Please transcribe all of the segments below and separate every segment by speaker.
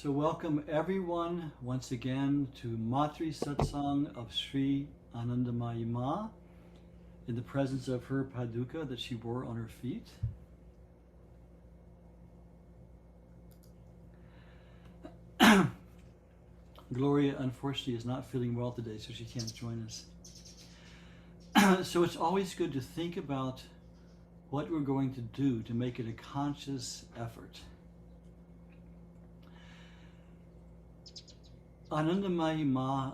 Speaker 1: So welcome everyone once again to Matri Satsang of Sri Anandamayi Ma in the presence of her paduka that she wore on her feet. Gloria unfortunately is not feeling well today, so she can't join us. So it's always good to think about what we're going to do to make it a conscious effort. Anandamayi Ma,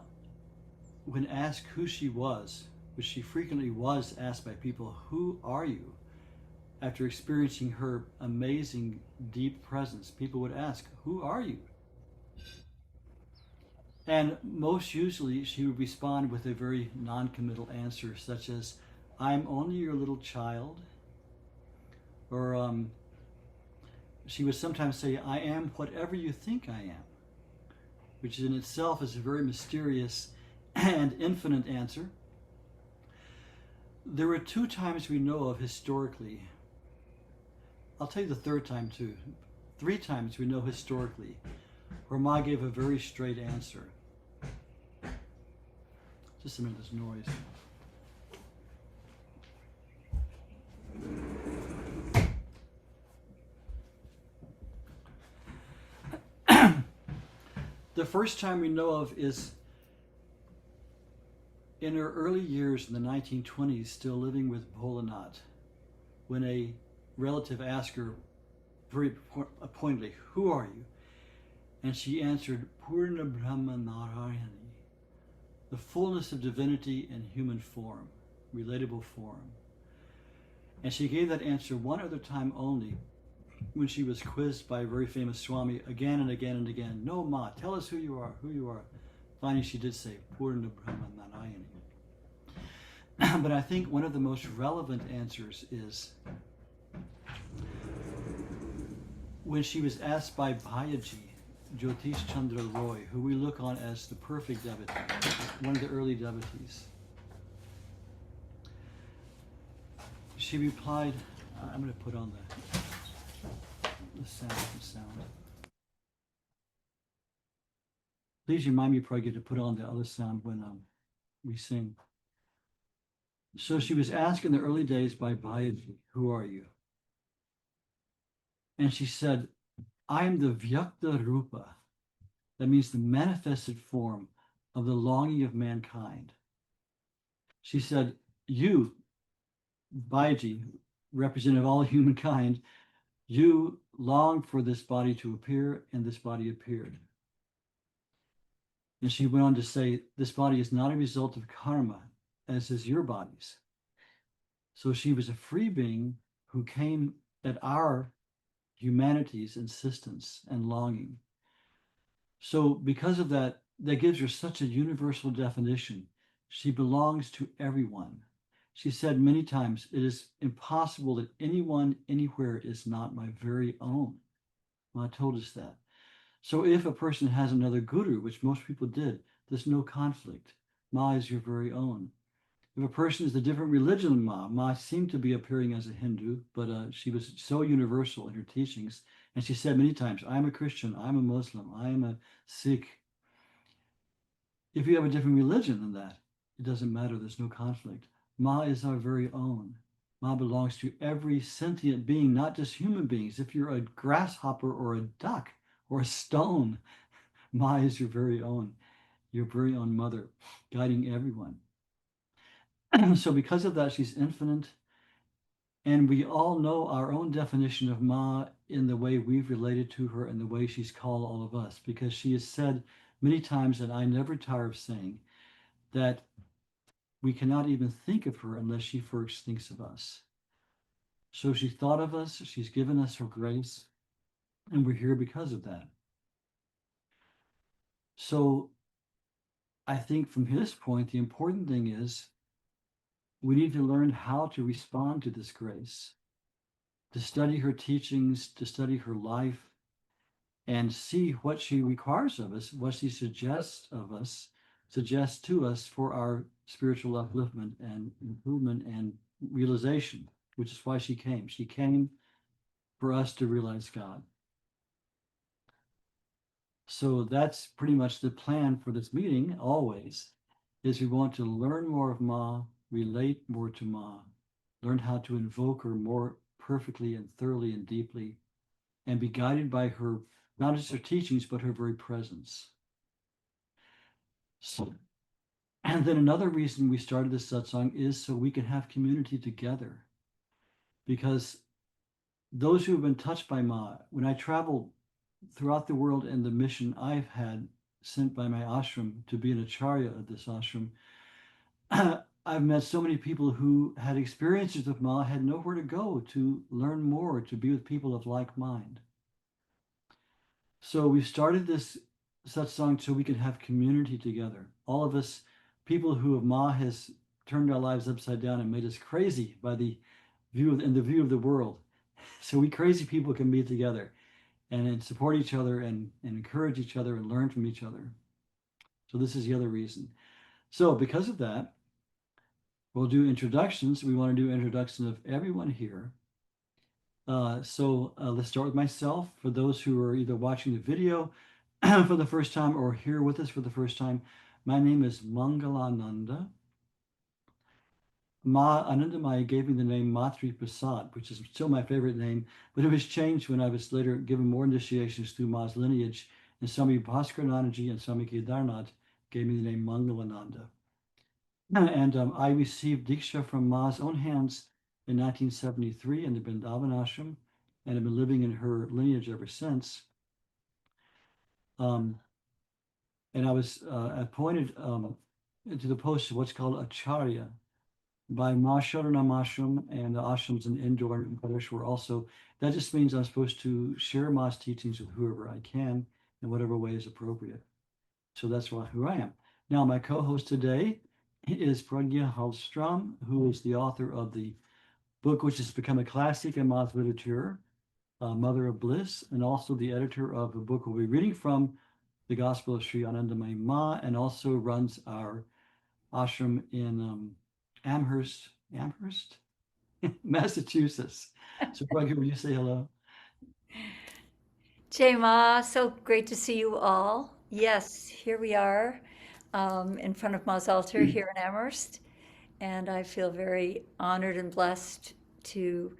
Speaker 1: when asked who she was, which she frequently was asked by people, who are you? After experiencing her amazing deep presence, people would ask, who are you? And most usually she would respond with a very non-committal answer, such as, I'm only your little child. Or she would sometimes say, I am whatever you think I am, which in itself is a very mysterious and infinite answer. There were two times we know of historically. I'll tell you the third time too. 3 times we know historically where Ma gave a very straight answer. Just a minute, there's noise. The first time we know of is in her early years in the 1920s, still living with Bholanat, when a relative asked her very pointedly, who are you? And she answered, Purna Brahma Narayani, the fullness of divinity in human form, relatable form. And she gave that answer one other time only, when she was quizzed by a very famous Swami again and again and again. No, Ma, tell us who you are, who you are. Finally, she did say, Purna Brahma Narayani. But I think one of the most relevant answers is when she was asked by Bhayaji, Jyotish Chandra Roy, who we look on as the perfect devotee, one of the early devotees. She replied, I'm going to put on the sound. Please remind me before I get to put on the other sound when we sing. So she was asked in the early days by Bhayaji, who are you? And she said, I am the Vyakta Rupa. That means the manifested form of the longing of mankind. She said, you, Bhayaji, representative of all humankind, you longed for this body to appear, and this body appeared. And she went on to say, this body is not a result of karma, as is your bodies. So she was a free being who came at our humanity's insistence and longing. So because of that, that gives her such a universal definition. She belongs to everyone. She said many times, it is impossible that anyone anywhere is not my very own. Ma told us that. So if a person has another guru, which most people did, there's no conflict. Ma is your very own. If a person is a different religion than Ma seemed to be appearing as a Hindu, but she was so universal in her teachings. And she said many times, I'm a Christian, I'm a Muslim, I'm a Sikh. If you have a different religion than that, it doesn't matter, there's no conflict. Ma is our very own. Ma belongs to every sentient being, not just human beings. If you're a grasshopper or a duck or a stone, Ma is your very own mother, guiding everyone. So because of that, she's infinite. And we all know our own definition of Ma in the way we've related to her and the way she's called all of us, because she has said many times, and I never tire of saying, that we cannot even think of her unless she first thinks of us. So she thought of us, she's given us her grace, and we're here because of that. So I think from this point, the important thing is we need to learn how to respond to this grace, to study her teachings, to study her life, and see what she requires of us, what she suggests to us for our spiritual upliftment and improvement and realization, which is why she came. She came for us to realize God. So that's pretty much the plan for this meeting always, is we want to learn more of Ma, relate more to Ma, learn how to invoke her more perfectly and thoroughly and deeply, and be guided by her, not just her teachings, but her very presence. So, and then another reason we started this satsang is so we can have community together. Because those who have been touched by Ma, when I travel throughout the world and the mission I've had sent by my ashram to be an acharya at this ashram, I've met so many people who had experiences with Ma, had nowhere to go to learn more, to be with people of like mind. So we started this satsang so we could have community together. All of us, people who of Ma has turned our lives upside down and made us crazy by the view of, in the view of the world. So we crazy people can be together and support each other and encourage each other and learn from each other. So this is the other reason. So because of that, we'll do introductions. We want to do introduction of everyone here. So let's start with myself. For those who are either watching the video for the first time or here with us for the first time, my name is Mangalananda. Ma Anandamayi gave me the name Matri Prasad, which is still my favorite name, but it was changed when I was later given more initiations through Ma's lineage, and Swami Bhaskaranaji and Swami Kedarnath gave me the name Mangalananda. And I received Diksha from Ma's own hands in 1973 in the Vrindavan ashram, and have been living in her lineage ever since. And I was appointed to the post of what's called Acharya by Ma Sharanam ashram, and the ashrams in Indore and Bharateshwar also. That just means I'm supposed to share Ma's teachings with whoever I can in whatever way is appropriate. So that's who I am. Now, my co-host today is Pragya Hallstrom, who is the author of the book which has become a classic in Ma's literature, Mother of Bliss, and also the editor of the book we'll be reading from, The Gospel of Sri Anandamayi Ma, and also runs our ashram in Amherst, Massachusetts. So Pragya, will you say hello?
Speaker 2: Jay Ma, so great to see you all. Yes, here we are in front of Ma's altar here in Amherst, and I feel very honored and blessed to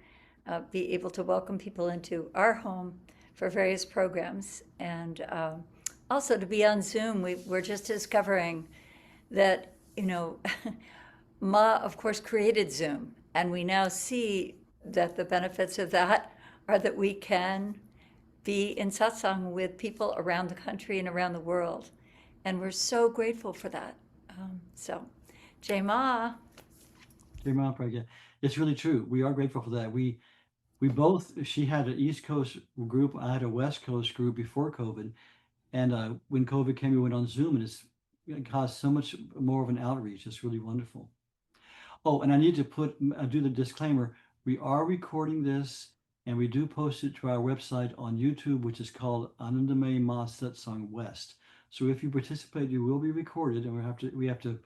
Speaker 2: be able to welcome people into our home for various programs, and also to be on Zoom. We're just discovering that, Ma, of course, created Zoom, and we now see that the benefits of that are that we can be in satsang with people around the country and around the world. And we're so grateful for that. So, Jai Ma.
Speaker 1: Jai Ma, Pragya. It's really true. We are grateful for that. We both, she had an East Coast group, I had a West Coast group before COVID. And when COVID came, we went on Zoom, and it caused so much more of an outreach. It's really wonderful. Oh, and I need to do the disclaimer. We are recording this, and we do post it to our website on YouTube, which is called Anandamayi Ma Satsang West. So if you participate, you will be recorded, and we have to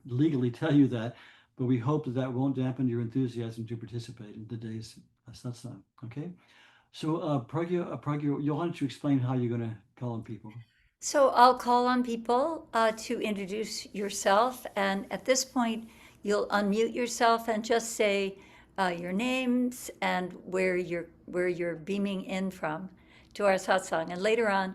Speaker 1: legally tell you that. But we hope that won't dampen your enthusiasm to participate in today's satsang. Okay. So Pragya, why don't you explain how you're going to call on people?
Speaker 2: So, I'll call on people to introduce yourself. And at this point, you'll unmute yourself and just say your names and where you're beaming in from to our satsang. And later on,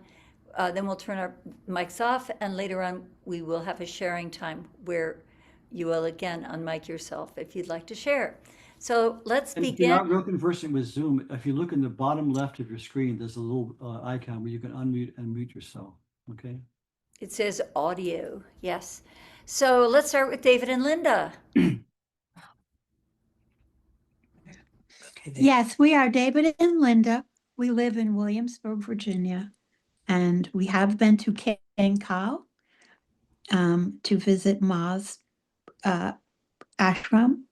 Speaker 2: then we'll turn our mics off, and later on, we will have a sharing time where you will again unmic yourself if you'd like to share. So let's
Speaker 1: And if you're
Speaker 2: begin.
Speaker 1: not real conversant with Zoom, if you look in the bottom left of your screen, there's a little icon where you can unmute and mute yourself. Okay.
Speaker 2: It says audio, yes. So let's start with David and Linda.
Speaker 3: Yes, we are David and Linda. We live in Williamsburg, Virginia, and we have been to Kankau to visit Ma's ashram,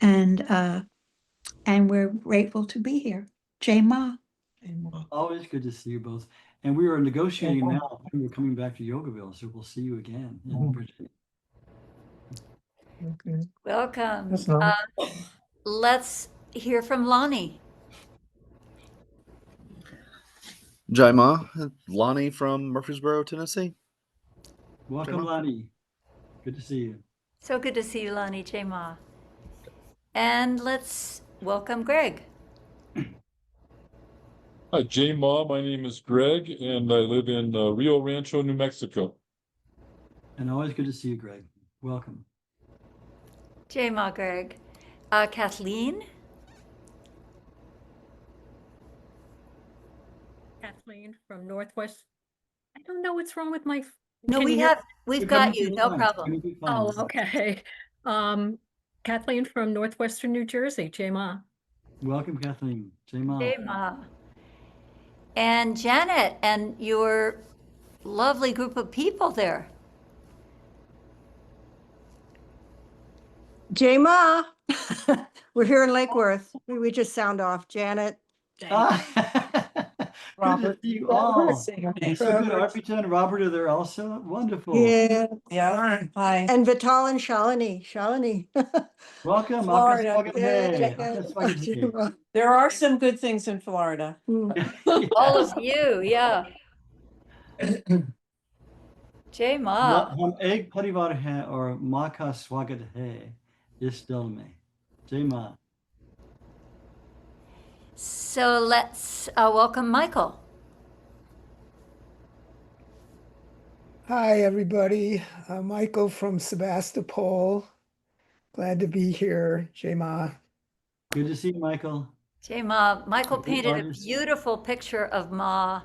Speaker 3: and we're grateful to be here. Jai Ma.
Speaker 1: Always good to see you both. And we are negotiating now. We're coming back to Yogaville, so we'll see you again in Virginia.
Speaker 4: Okay.
Speaker 2: Welcome.
Speaker 4: That's nice.
Speaker 2: Let's hear from Lonnie.
Speaker 4: Jai Ma, Lonnie from Murfreesboro, Tennessee.
Speaker 1: Welcome,
Speaker 4: Ma.
Speaker 1: Lonnie. Good to see you.
Speaker 2: So good to see you, Lonnie J. Ma. And let's welcome Greg.
Speaker 5: Hi, J Ma. My name is Greg, and I live in Rio Rancho, New Mexico.
Speaker 1: And always good to see you, Greg. Welcome.
Speaker 2: J. Ma, Greg. Kathleen.
Speaker 6: Kathleen from Northwest. I don't know what's wrong with my.
Speaker 2: No,
Speaker 6: Can you hear?
Speaker 2: we've
Speaker 1: You're
Speaker 2: got
Speaker 1: coming
Speaker 2: you,
Speaker 1: through
Speaker 2: no
Speaker 1: fine.
Speaker 2: problem.
Speaker 1: Coming through fine.
Speaker 6: Oh, okay. Kathleen from Northwestern New Jersey, J Ma.
Speaker 1: Welcome, Kathleen. Jai Ma.
Speaker 2: J. Ma. And Janet and your lovely group of people there.
Speaker 7: J Ma, we're here in Lake Worth. We just sound off. Janet.
Speaker 1: Ah, good to
Speaker 7: Robert.
Speaker 1: see you all.
Speaker 7: Say your name.
Speaker 1: And so good.
Speaker 7: Robert.
Speaker 1: Arpita and Robert are there also. Wonderful.
Speaker 7: Yeah.
Speaker 8: Yeah. Hi.
Speaker 7: And Vital and Shalini. Shalini.
Speaker 1: Welcome.
Speaker 8: Florida.
Speaker 1: Akas Swagat Hai.
Speaker 7: Yeah.
Speaker 1: Akas Swagat
Speaker 7: J Ma.
Speaker 8: There are some good things in Florida.
Speaker 1: Hai.
Speaker 2: All of you, yeah. J. Ma.
Speaker 1: हम एक परिवार हैं और माँ का स्वागत है इस दिल में. Jai Ma.
Speaker 2: So let's welcome Michael.
Speaker 9: Hi, everybody. Michael from Sebastopol. Glad to be here, Jai Ma.
Speaker 1: Good to see you, Michael.
Speaker 2: J. Ma. Michael
Speaker 1: Great
Speaker 2: painted a
Speaker 1: artist.
Speaker 2: beautiful picture of Ma.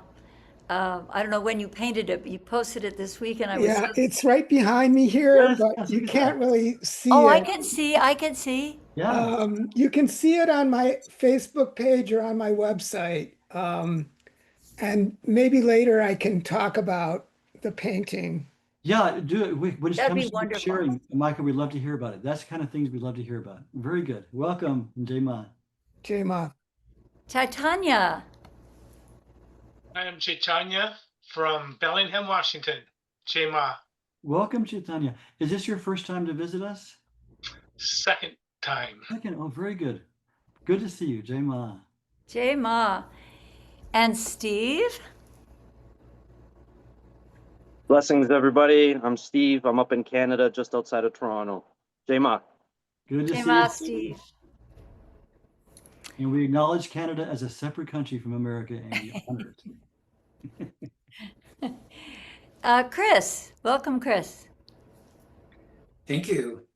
Speaker 2: I don't know when you painted it, but you posted it this week, and I was.
Speaker 9: Yeah, it's right behind me here,
Speaker 1: Yes,
Speaker 9: but
Speaker 1: yes,
Speaker 9: you
Speaker 1: look at
Speaker 9: can't
Speaker 1: that.
Speaker 9: really see
Speaker 2: Oh, I
Speaker 9: it.
Speaker 2: can see. I can see.
Speaker 1: Yeah.
Speaker 9: You can see it on my Facebook page or on my website. And maybe later I can talk about the painting.
Speaker 1: Yeah, do it. When it
Speaker 2: That'd be
Speaker 1: comes to
Speaker 2: wonderful.
Speaker 1: sharing, Michael, we'd love to hear about it. That's the kind of things we'd love to hear about. Very good. Welcome, Jai Ma.
Speaker 9: Jai Ma.
Speaker 2: Chaitanya.
Speaker 10: I am Chaitanya from Bellingham, Washington. Jai Ma.
Speaker 1: Welcome, Chaitanya. Is this your first time to visit us?
Speaker 10: Second time.
Speaker 1: Second. Oh, very good. Good to see you, Jai Ma.
Speaker 2: J. Ma. And Steve.
Speaker 11: Blessings, everybody. I'm Steve. I'm up in Canada, just outside of Toronto. Jai Ma.
Speaker 1: Good to
Speaker 2: J.
Speaker 1: see
Speaker 2: Ma,
Speaker 1: you,
Speaker 2: Steve.
Speaker 1: And we acknowledge Canada as a separate country from America, and we honor it.
Speaker 2: Chris. Welcome, Chris.
Speaker 12: Thank you.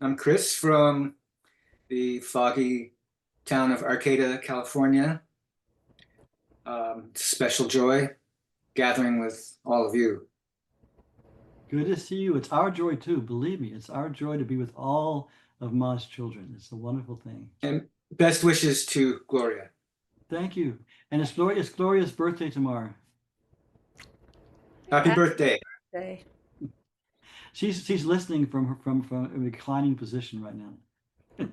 Speaker 12: I'm Chris from the foggy town of Arcata, California. Special joy gathering with all of you.
Speaker 1: Good to see you. It's our joy too. Believe me, it's our joy to be with all of Ma's children. It's a wonderful thing.
Speaker 12: And best wishes to Gloria.
Speaker 1: Thank you. And it's Gloria's birthday tomorrow.
Speaker 12: Happy birthday.
Speaker 2: Day.
Speaker 1: She's listening from a reclining position right now.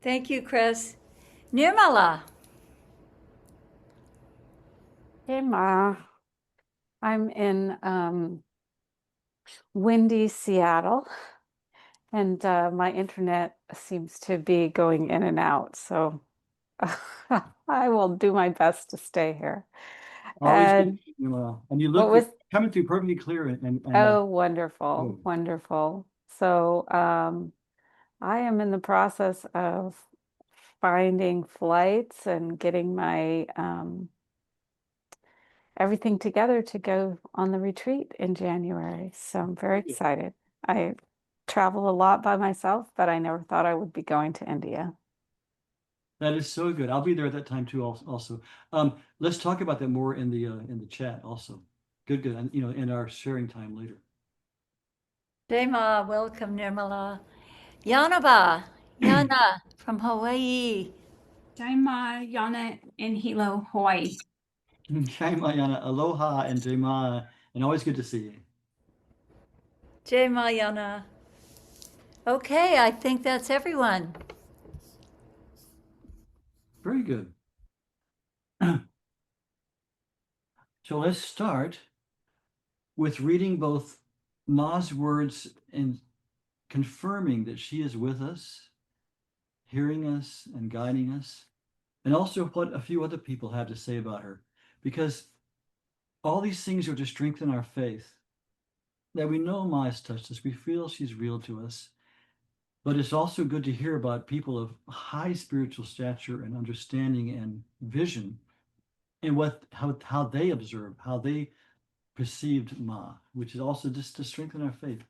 Speaker 2: Thank you, Chris. Nirmala.
Speaker 13: Hey, Ma. I'm in windy Seattle, and my internet seems to be going in and out. So I will do my best to stay here.
Speaker 1: Always good
Speaker 13: And
Speaker 1: to see you, and you
Speaker 13: what
Speaker 1: look
Speaker 13: was
Speaker 1: coming through perfectly clear and
Speaker 13: oh, wonderful,
Speaker 1: good.
Speaker 13: wonderful. So I am in the process of finding flights and getting my everything together to go on the retreat in January. So I'm very excited. I travel a lot by myself, but I never thought I would be going to India.
Speaker 1: That is so good. I'll be there at that time too. Also, let's talk about that more in the chat. Also, good, and in our sharing time later.
Speaker 2: Jai Ma, welcome, Nirmala. Yanaba. Yana from Hawaii.
Speaker 14: Jai Ma, Yana in Hilo, Hawaii.
Speaker 1: Jai Ma, Yana, aloha, and Jai Ma, and always good to see you.
Speaker 2: Jai Ma, Yana. Okay, I think that's everyone.
Speaker 1: Very good. So let's start with reading both Ma's words and confirming that she is with us, hearing us and guiding us. and also what a few other people have to say about her, because all these things are to strengthen our faith, that we know Ma has touched us, we feel she's real to us, but it's also good to hear about people of high spiritual stature and understanding and vision, and how they observed, how they perceived Ma, which is also just to strengthen our faith.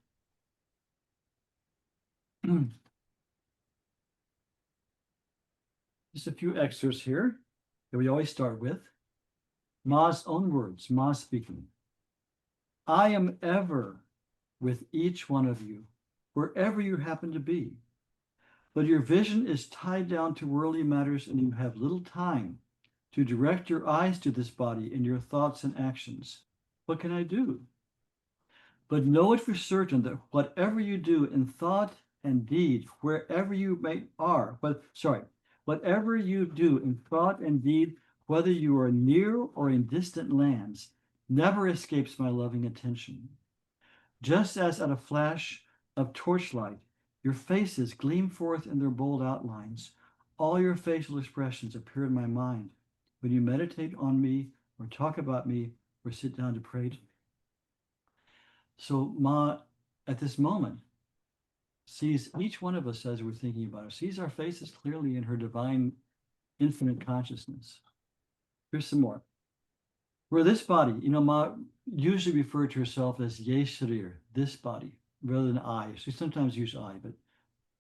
Speaker 1: Just a few excerpts here that we always start with. Ma's own words, Ma speaking. I am ever with each one of you, wherever you happen to be. But your vision is tied down to worldly matters, and you have little time to direct your eyes to this body in your thoughts and actions. What can I do? But know it for certain that whatever you do in thought and deed, wherever you whatever you do in thought and deed, whether you are near or in distant lands, never escapes my loving attention. Just as at a flash of torchlight, your faces gleam forth in their bold outlines, all your facial expressions appear in my mind when you meditate on me or talk about me or sit down to pray to me. So Ma, at this moment, sees each one of us as we're thinking about her, sees our faces clearly in her divine infinite consciousness. Here's some more. Where this body, Ma usually referred to herself as Ye Sharir, this body, rather than I. She sometimes used I, but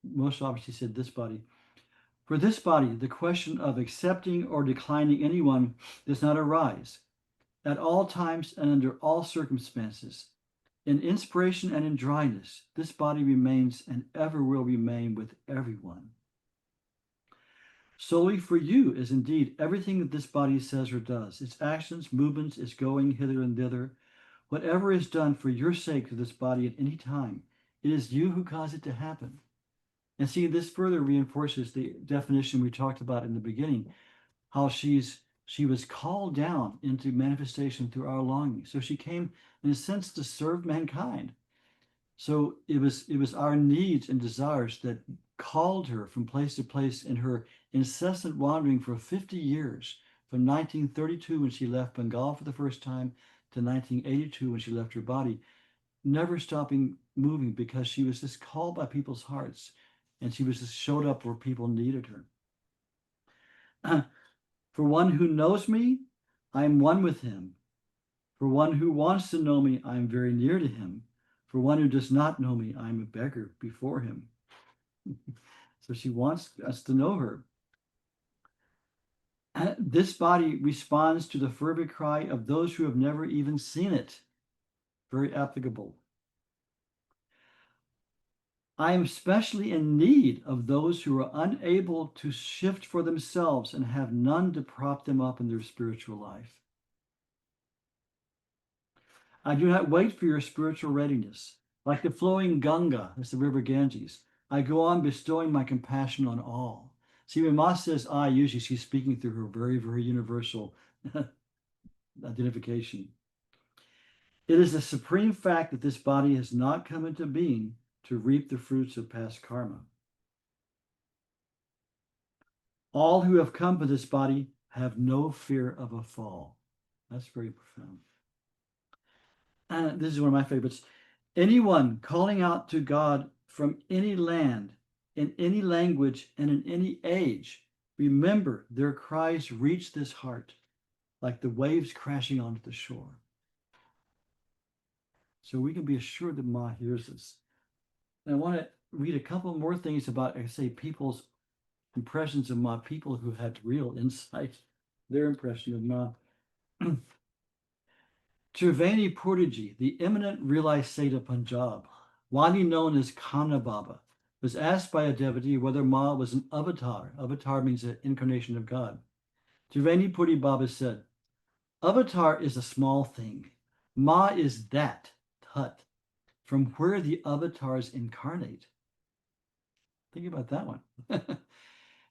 Speaker 1: most often she said this body. For this body, the question of accepting or declining anyone does not arise. At all times and under all circumstances, in inspiration and in dryness, this body remains and ever will remain with everyone. Solely for you is indeed everything that this body says or does, its actions, movements, its going hither and thither. Whatever is done for your sake to this body at any time, it is you who cause it to happen. And see, this further reinforces the definition we talked about in the beginning, how she was called down into manifestation through our longing. So she came, in a sense, to serve mankind. So it was our needs and desires that called her from place to place in her incessant wandering for 50 years, from 1932 when she left Bengal for the first time to 1982 when she left her body, never stopping moving because she was just called by people's hearts, and she was just showed up where people needed her. For one who knows me, I am one with him. For one who wants to know me, I am very near to him. For one who does not know me, I am a beggar before him. So she wants us to know her. This body responds to the fervent cry of those who have never even seen it. Very applicable. I am especially in need of those who are unable to shift for themselves and have none to prop them up in their spiritual life. I do not wait for your spiritual readiness. Like the flowing Ganga, that's the river Ganges, I go on bestowing my compassion on all. See, when Ma says I, usually she's speaking through her very, very universal identification. It is a supreme fact that this body has not come into being to reap the fruits of past karma. All who have come to this body have no fear of a fall. That's very profound. And this is one of my favorites. Anyone calling out to God from any land, in any language, and in any age, remember their cries reach this heart like the waves crashing onto the shore. So we can be assured that Ma hears us. And I want to read a couple more things about, I say, people's impressions of Ma, people who had real insight, their impression of Ma. Triveni Puriji, the eminent realized saint of Punjab, widely known as Kamna Baba, was asked by a devotee whether Ma was an avatar. Avatar means an incarnation of God. Triveni Puri Baba said, Avatar is a small thing. Ma is that, Tut, from where the avatars incarnate. Think about that one.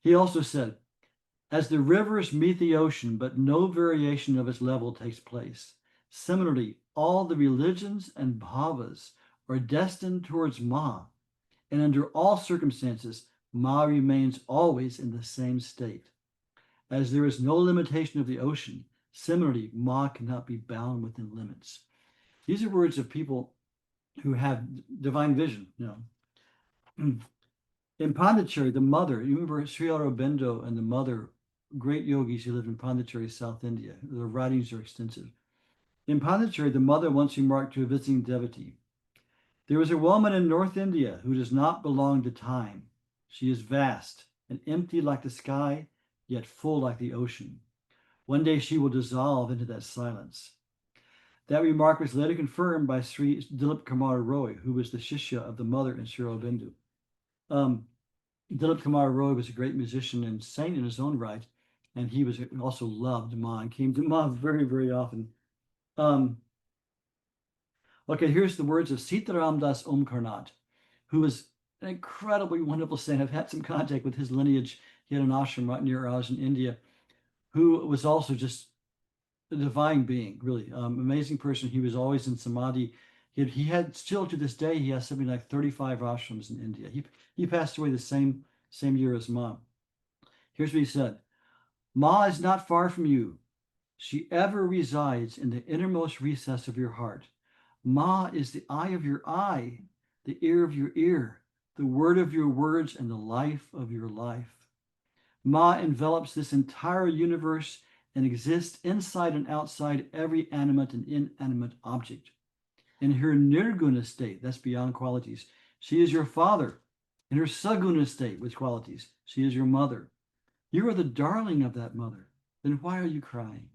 Speaker 1: He also said, as the rivers meet the ocean, but no variation of its level takes place, similarly, all the religions and bhavas are destined towards Ma, and under all circumstances, Ma remains always in the same state. As there is no limitation of the ocean, similarly, Ma cannot be bound within limits. These are words of people who have divine vision, you know. In Pondicherry, the mother, you remember Sri Aurobindo and the mother, great yogis who lived in Pondicherry, South India. Their writings are extensive. In Pondicherry, the mother once remarked to a visiting devotee, "There is a woman in North India who does not belong to time. She is vast and empty like the sky, yet full like the ocean. One day she will dissolve into that silence." That remark was later confirmed by Sri Dilip Kumar Roy, who was the Shishya of the mother in Sri Aurobindo. Dilip Kumar Roy was a great musician and saint in his own right, and he was also loved Ma and came to Ma very, very often. Okay, here's the words of Sitaram Das Omkarnath, who was an incredibly wonderful saint. I've had some contact with his lineage. He had an ashram right near ours in India, who was also just a divine being, really amazing person. He was always in samadhi. He had still to this day, he has something like 35 ashrams in India. He passed away the same year as Ma. Here's what he said: "Ma is not far from you. She ever resides in the innermost recess of your heart. Ma is the eye of your eye, the ear of your ear, the word of your words, and the life of your life. Ma envelops this entire universe and exists inside and outside every animate and inanimate object. In her nirguna state, that's beyond qualities, she is your father. In her saguna state, with qualities, she is your mother. You are the darling of that mother. Then why are you crying?"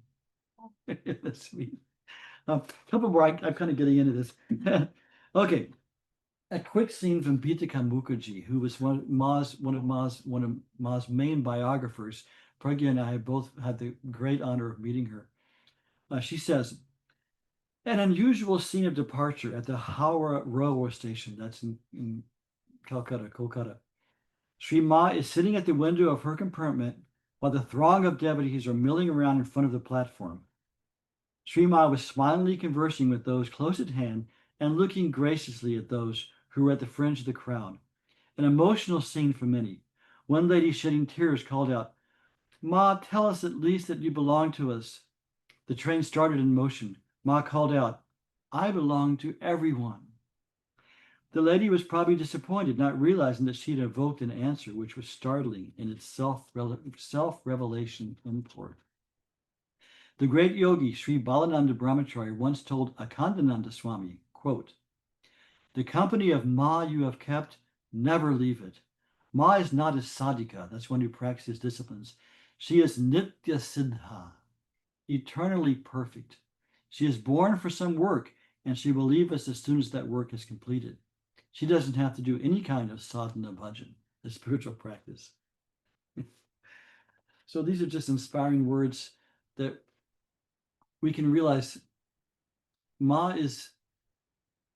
Speaker 1: That's sweet. A couple more. I'm kind of getting into this. Okay, a quick scene from Bitika Mukherjee, who was one of Ma's main biographers. Pragya and I have both had the great honor of meeting her. She says, "An unusual scene of departure at the Howrah railway station," that's in Kolkata. "Sri Ma is sitting at the window of her compartment while the throng of devotees are milling around in front of the platform. Sri Ma was smilingly conversing with those close at hand and looking graciously at those who were at the fringe of the crowd. An emotional scene for many. One lady, shedding tears, called out, 'Ma, tell us at least that you belong to us.' The train started in motion. Ma called out, 'I belong to everyone.' The lady was probably disappointed, not realizing that she had evoked an answer which was startling in its self-revelation import. The great yogi Sri Balananda Brahmachari once told Akhandananda Swami, quote, 'The company of Ma you have kept, never leave it. Ma is not a sadhika,' that's one who practices disciplines. 'She is nitya siddha, eternally perfect. She is born for some work, and she will leave us as soon as that work is completed. She doesn't have to do any kind of sadhana bhajan, the spiritual practice.'" So these are just inspiring words that we can realize Ma is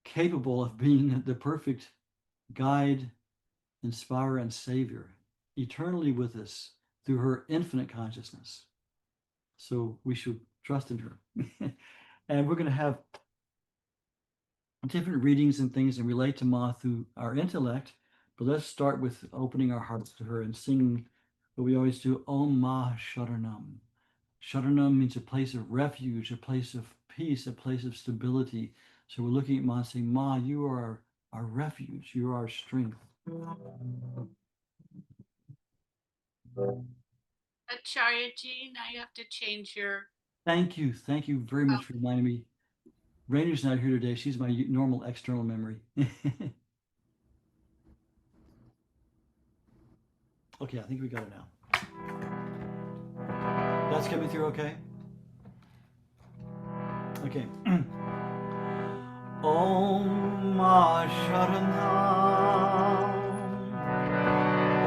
Speaker 1: capable of being the perfect guide, inspirer, and savior, eternally with us through her infinite consciousness. So we should trust in her. And we're going to have different readings and things and relate to Ma through our intellect. But let's start with opening our hearts to her and singing what we always do, Om Ma Sharanam. Sharanam means a place of refuge, a place of peace, a place of stability. So we're looking at Ma and saying, Ma, you are our refuge, you are our strength.
Speaker 15: Acharya-ji, now you have to change your...
Speaker 1: Thank you very much for reminding me. Rainer's not here today. She's my normal external memory. Okay, I think we got it now. That's coming through okay? Okay. Om Ma Sharanam.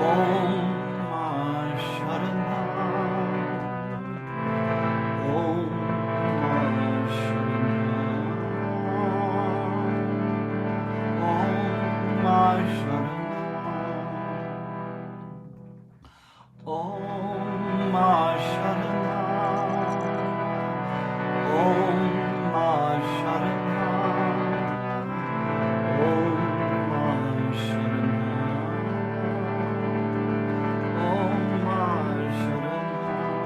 Speaker 1: Om Ma Sharanam. Om Ma Sharanam. Om Ma Sharanam. Om Ma Sharanam. Om Ma Sharanam. Om Ma Sharanam. Om Ma Sharanam.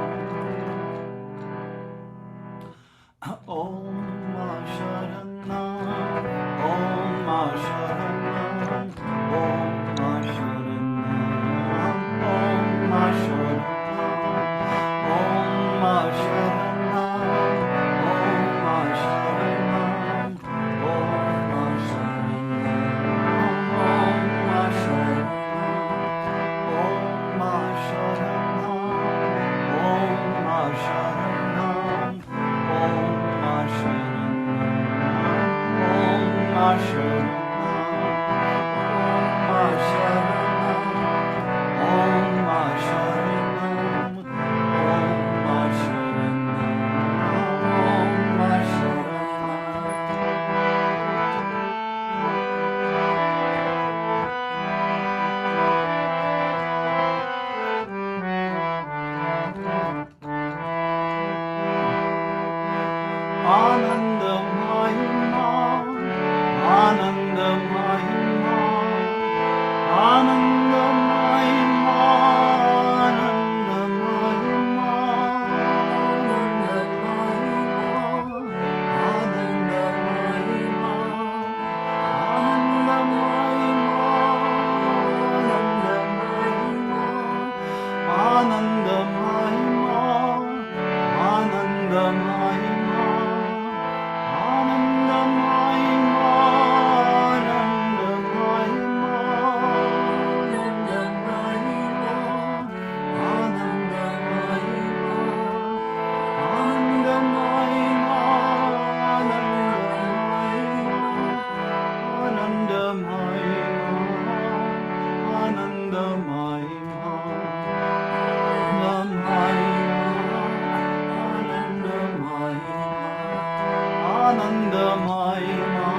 Speaker 1: Anandamayi Ma,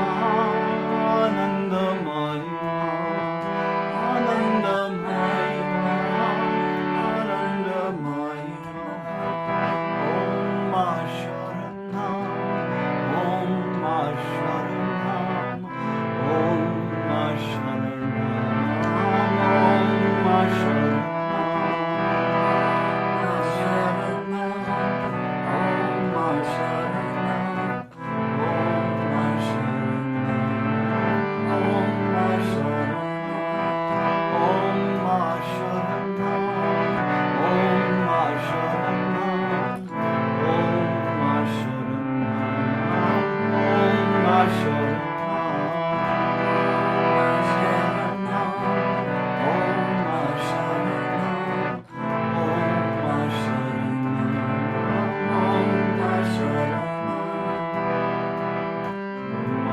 Speaker 1: Anandamayi Ma, Anandamayi Ma, Anandamayi Ma. Om Ma Sharanam, Om Ma Sharanam, Om Ma Sharanam, Om Ma Sharanam, Om Ma Sharanam, Om Ma Sharanam, Om Ma Sharanam,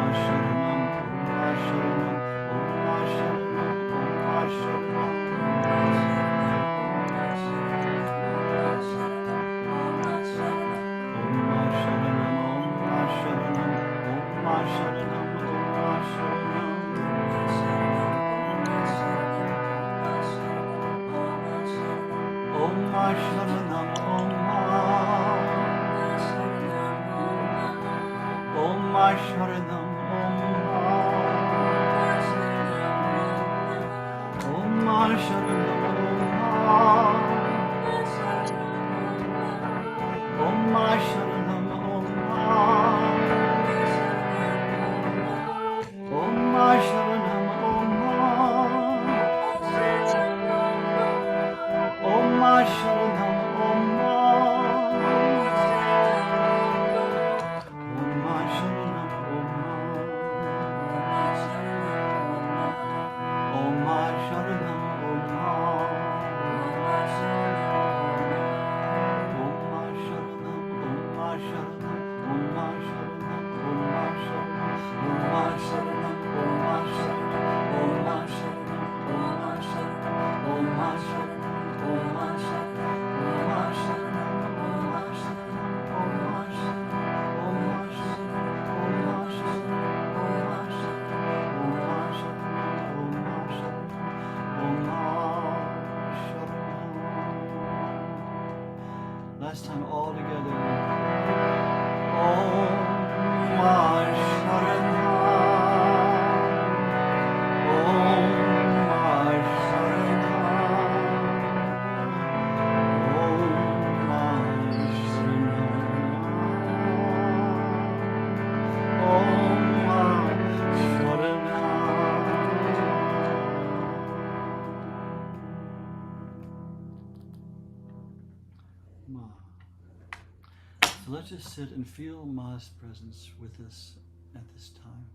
Speaker 1: Om Ma Sharanam, Om Ma Sharanam, Om Ma Sharanam, Om Ma Last time all together. Om Ma Sharanam. Om Ma Sharanam. Om Ma Sharanam. Om Ma Sharanam. Ma. So let's just sit and feel Ma's presence with us at this time.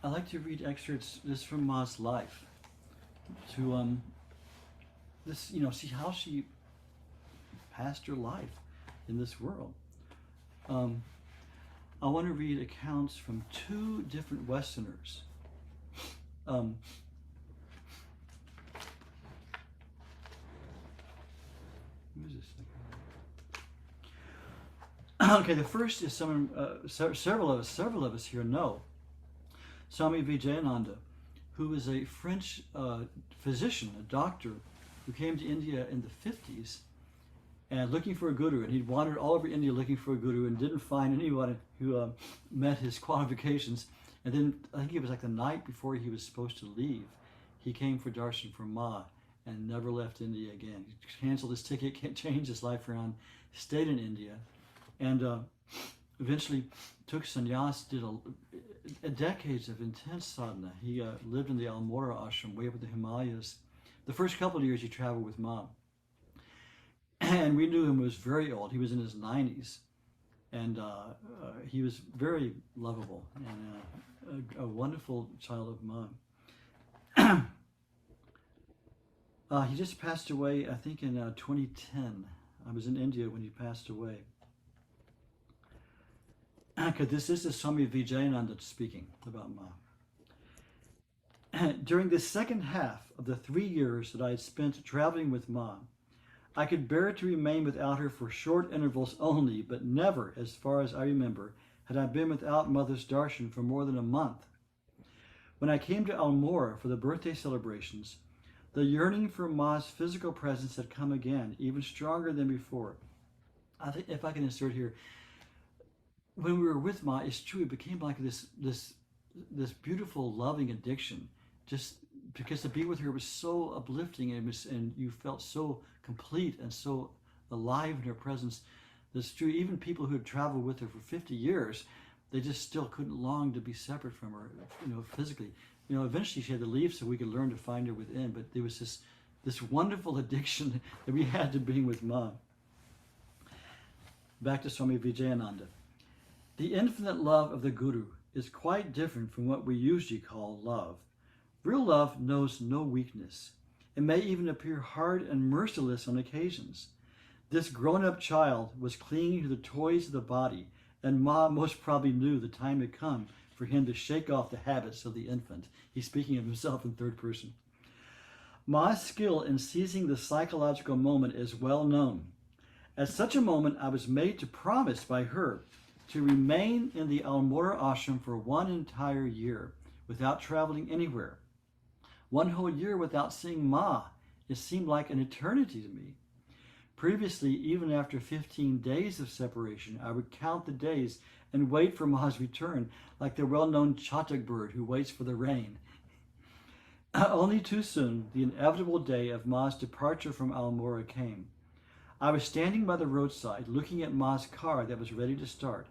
Speaker 1: I like to read excerpts just from Ma's life to see how she passed her life in this world. I want to read accounts from two different Westerners. Who is this? Okay, the first is someone several of us here know. Swami Vijayananda, who is a French physician, a doctor, who came to India in the 50s and looking for a guru, and he'd wandered all over India looking for a guru and didn't find anyone who met his qualifications. And then I think it was like the night before he was supposed to leave, he came for darshan from Ma and never left India again. He canceled his ticket, changed his life around, stayed in India, and eventually took sannyas, did a decades of intense sadhana. He lived in the Almora ashram way up in the Himalayas. The first couple of years he traveled with Ma. And we knew him was very old. He was in his 90s. And he was very lovable and a wonderful child of Ma. He just passed away, I think, in 2010. I was in India when he passed away. This is Swami Vijayananda speaking about Ma. During the second half of the 3 years that I had spent traveling with Ma, I could bear to remain without her for short intervals only, but never, as far as I remember, had I been without Mother's darshan for more than a month. When I came to Almora for the birthday celebrations, the yearning for Ma's physical presence had come again, even stronger than before. I think if I can insert here, when we were with Ma, it's true, it became like this beautiful, loving addiction. Just because to be with her was so uplifting, and you felt so complete and so alive in her presence. That's true. Even people who had traveled with her for 50 years, they just still couldn't long to be separate from her, physically. Eventually she had to leave so we could learn to find her within. But there was this wonderful addiction that we had to being with Ma. Back to Swami Vijayananda. The infinite love of the Guru is quite different from what we usually call love. Real love knows no weakness. It may even appear hard and merciless on occasions. This grown-up child was clinging to the toys of the body, and Ma most probably knew the time had come for him to shake off the habits of the infant. He's speaking of himself in third person. Ma's skill in seizing the psychological moment is well known. At such a moment, I was made to promise by her to remain in the Almora ashram for 1 entire year without traveling anywhere. 1 whole year without seeing Ma, it seemed like an eternity to me. Previously, even after 15 days of separation, I would count the days and wait for Ma's return, like the well-known chatak bird who waits for the rain. Only too soon, the inevitable day of Ma's departure from Almora came. I was standing by the roadside, looking at Ma's car that was ready to start.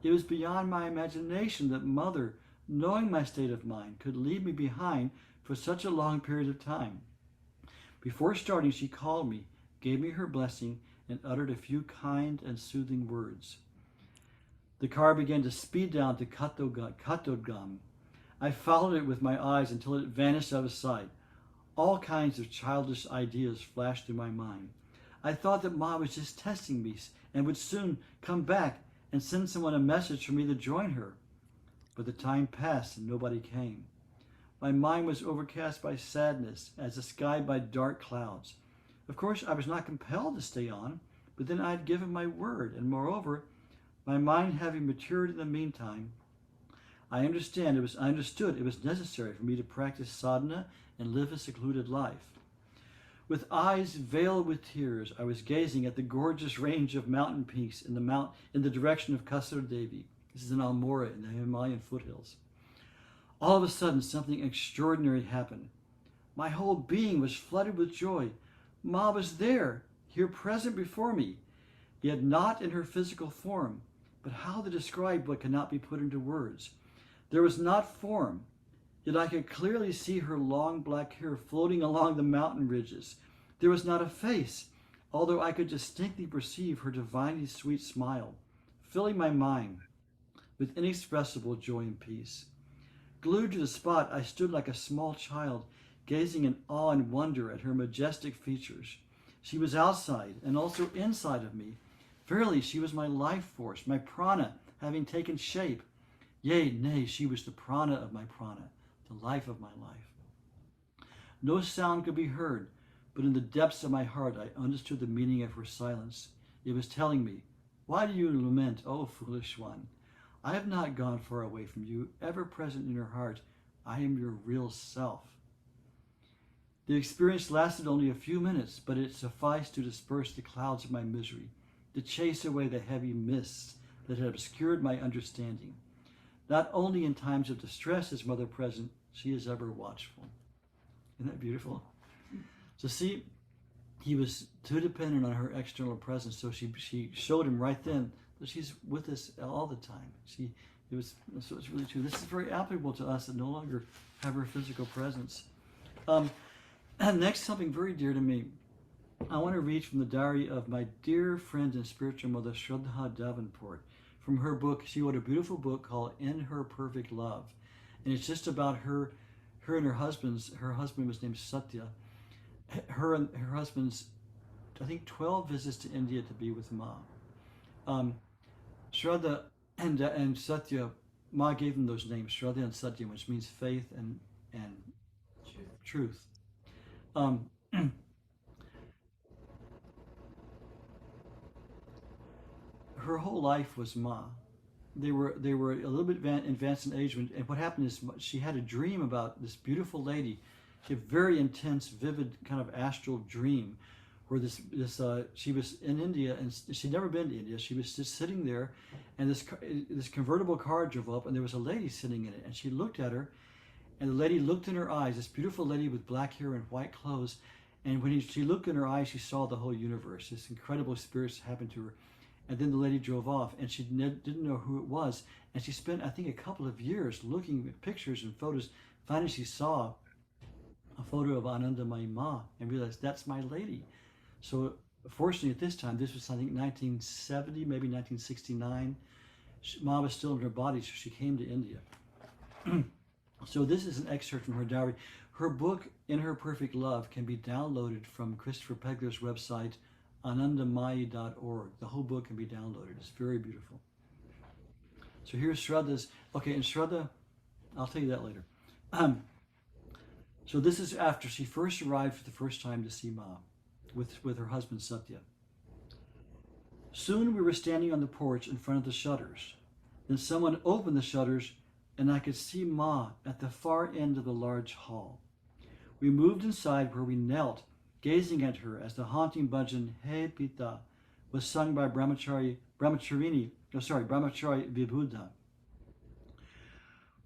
Speaker 1: It was beyond my imagination that Mother, knowing my state of mind, could leave me behind for such a long period of time. Before starting, she called me, gave me her blessing, and uttered a few kind and soothing words. The car began to speed down to Katodgam. I followed it with my eyes until it vanished out of sight. All kinds of childish ideas flashed through my mind. I thought that Ma was just testing me and would soon come back and send someone a message for me to join her. But the time passed and nobody came. My mind was overcast by sadness, as the sky by dark clouds. Of course, I was not compelled to stay on, but then I had given my word, and moreover, my mind having matured in the meantime, I understood it was necessary for me to practice sadhana and live a secluded life. With eyes veiled with tears, I was gazing at the gorgeous range of mountain peaks in the direction of Kasur Devi. This is in Almora in the Himalayan foothills. All of a sudden, something extraordinary happened. My whole being was flooded with joy. Ma was there, here present before me, yet not in her physical form. But how to describe what cannot be put into words? There was not form, yet I could clearly see her long black hair floating along the mountain ridges. There was not a face, although I could distinctly perceive her divinely sweet smile, filling my mind with inexpressible joy and peace. Glued to the spot, I stood like a small child, gazing in awe and wonder at her majestic features. She was outside and also inside of me. Verily, she was my life force, my prana having taken shape. Yea, nay, she was the prana of my prana, the life of my life. No sound could be heard, but in the depths of my heart I understood the meaning of her silence. It was telling me, why do you lament, O foolish one? I have not gone far away from you, ever present in your heart. I am your real self. The experience lasted only a few minutes, but it sufficed to disperse the clouds of my misery, to chase away the heavy mists that had obscured my understanding. Not only in times of distress is Mother present, she is ever watchful. Isn't that beautiful? So see, he was too dependent on her external presence, so she showed him right then that she's with us all the time. So it's really true. This is very applicable to us that no longer have her physical presence. And next, something very dear to me. I want to read from the diary of my dear friend and spiritual mother, Shraddha Davenport. From her book, she wrote a beautiful book called In Her Perfect Love. And it's just about her and her husband was named Satya. Her and her husband's, I think, 12 visits to India to be with Ma. Shraddha and Satya, Ma gave them those names, Shraddha and Satya, which means faith and truth. Her whole life was Ma. They were a little bit advanced in age, and what happened is she had a dream about this beautiful lady. She had a very intense, vivid kind of astral dream, where she was in India and she'd never been to India. She was just sitting there, and this convertible car drove up, and there was a lady sitting in it, and she looked at her, and the lady looked in her eyes. This beautiful lady with black hair and white clothes, and when she looked in her eyes, she saw the whole universe. This incredible experience happened to her. And then the lady drove off, and she didn't know who it was. And she spent, I think, a couple of years looking at pictures and photos. Finally, she saw a photo of Anandamayi Ma and realized, that's my lady. So fortunately, at this time, this was, I think, 1970, maybe 1969. Ma was still in her body, so she came to India. So this is an excerpt from her diary. Her book, In Her Perfect Love, can be downloaded from Christopher Pegler's website, Anandamayi.org. The whole book can be downloaded. It's very beautiful. So here's Shraddha's. Okay, and Shraddha, I'll tell you that later. So this is after she first arrived for the first time to see Ma with her husband Satya. Soon we were standing on the porch in front of the shutters. Then someone opened the shutters, and I could see Ma at the far end of the large hall. We moved inside, where we knelt, gazing at her as the haunting bhajan He Pita was sung by Brahmachari Vibhuda.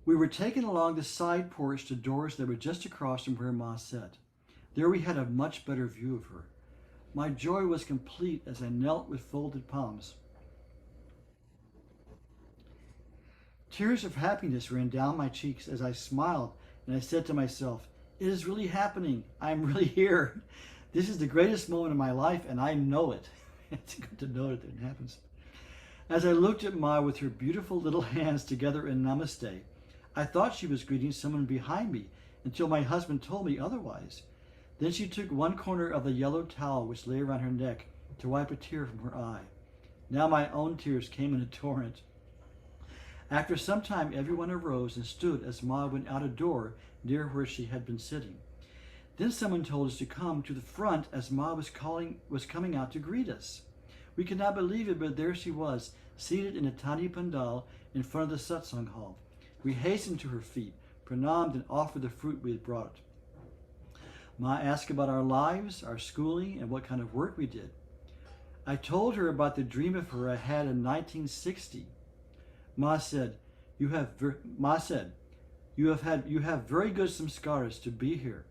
Speaker 1: We were taken along the side porch to doors that were just across from where Ma sat. There we had a much better view of her. My joy was complete as I knelt with folded palms. Tears of happiness ran down my cheeks as I smiled, and I said to myself, it is really happening. I'm really here. This is the greatest moment of my life, and I know it. It's good to know that it happens. As I looked at Ma with her beautiful little hands together in namaste, I thought she was greeting someone behind me until my husband told me otherwise. Then she took one corner of the yellow towel which lay around her neck to wipe a tear from her eye. Now my own tears came in a torrent. After some time, everyone arose and stood as Ma went out a door near where she had been sitting. Then someone told us to come to the front as Ma was coming out to greet us. We could not believe it, but there she was, seated in a tiny pandal in front of the Satsang hall. We hastened to her feet, pranamed, and offered the fruit we had brought. Ma asked about our lives, our schooling, and what kind of work we did. I told her about the dream of her I had in 1960. Ma said, you have very good samskaras to be here.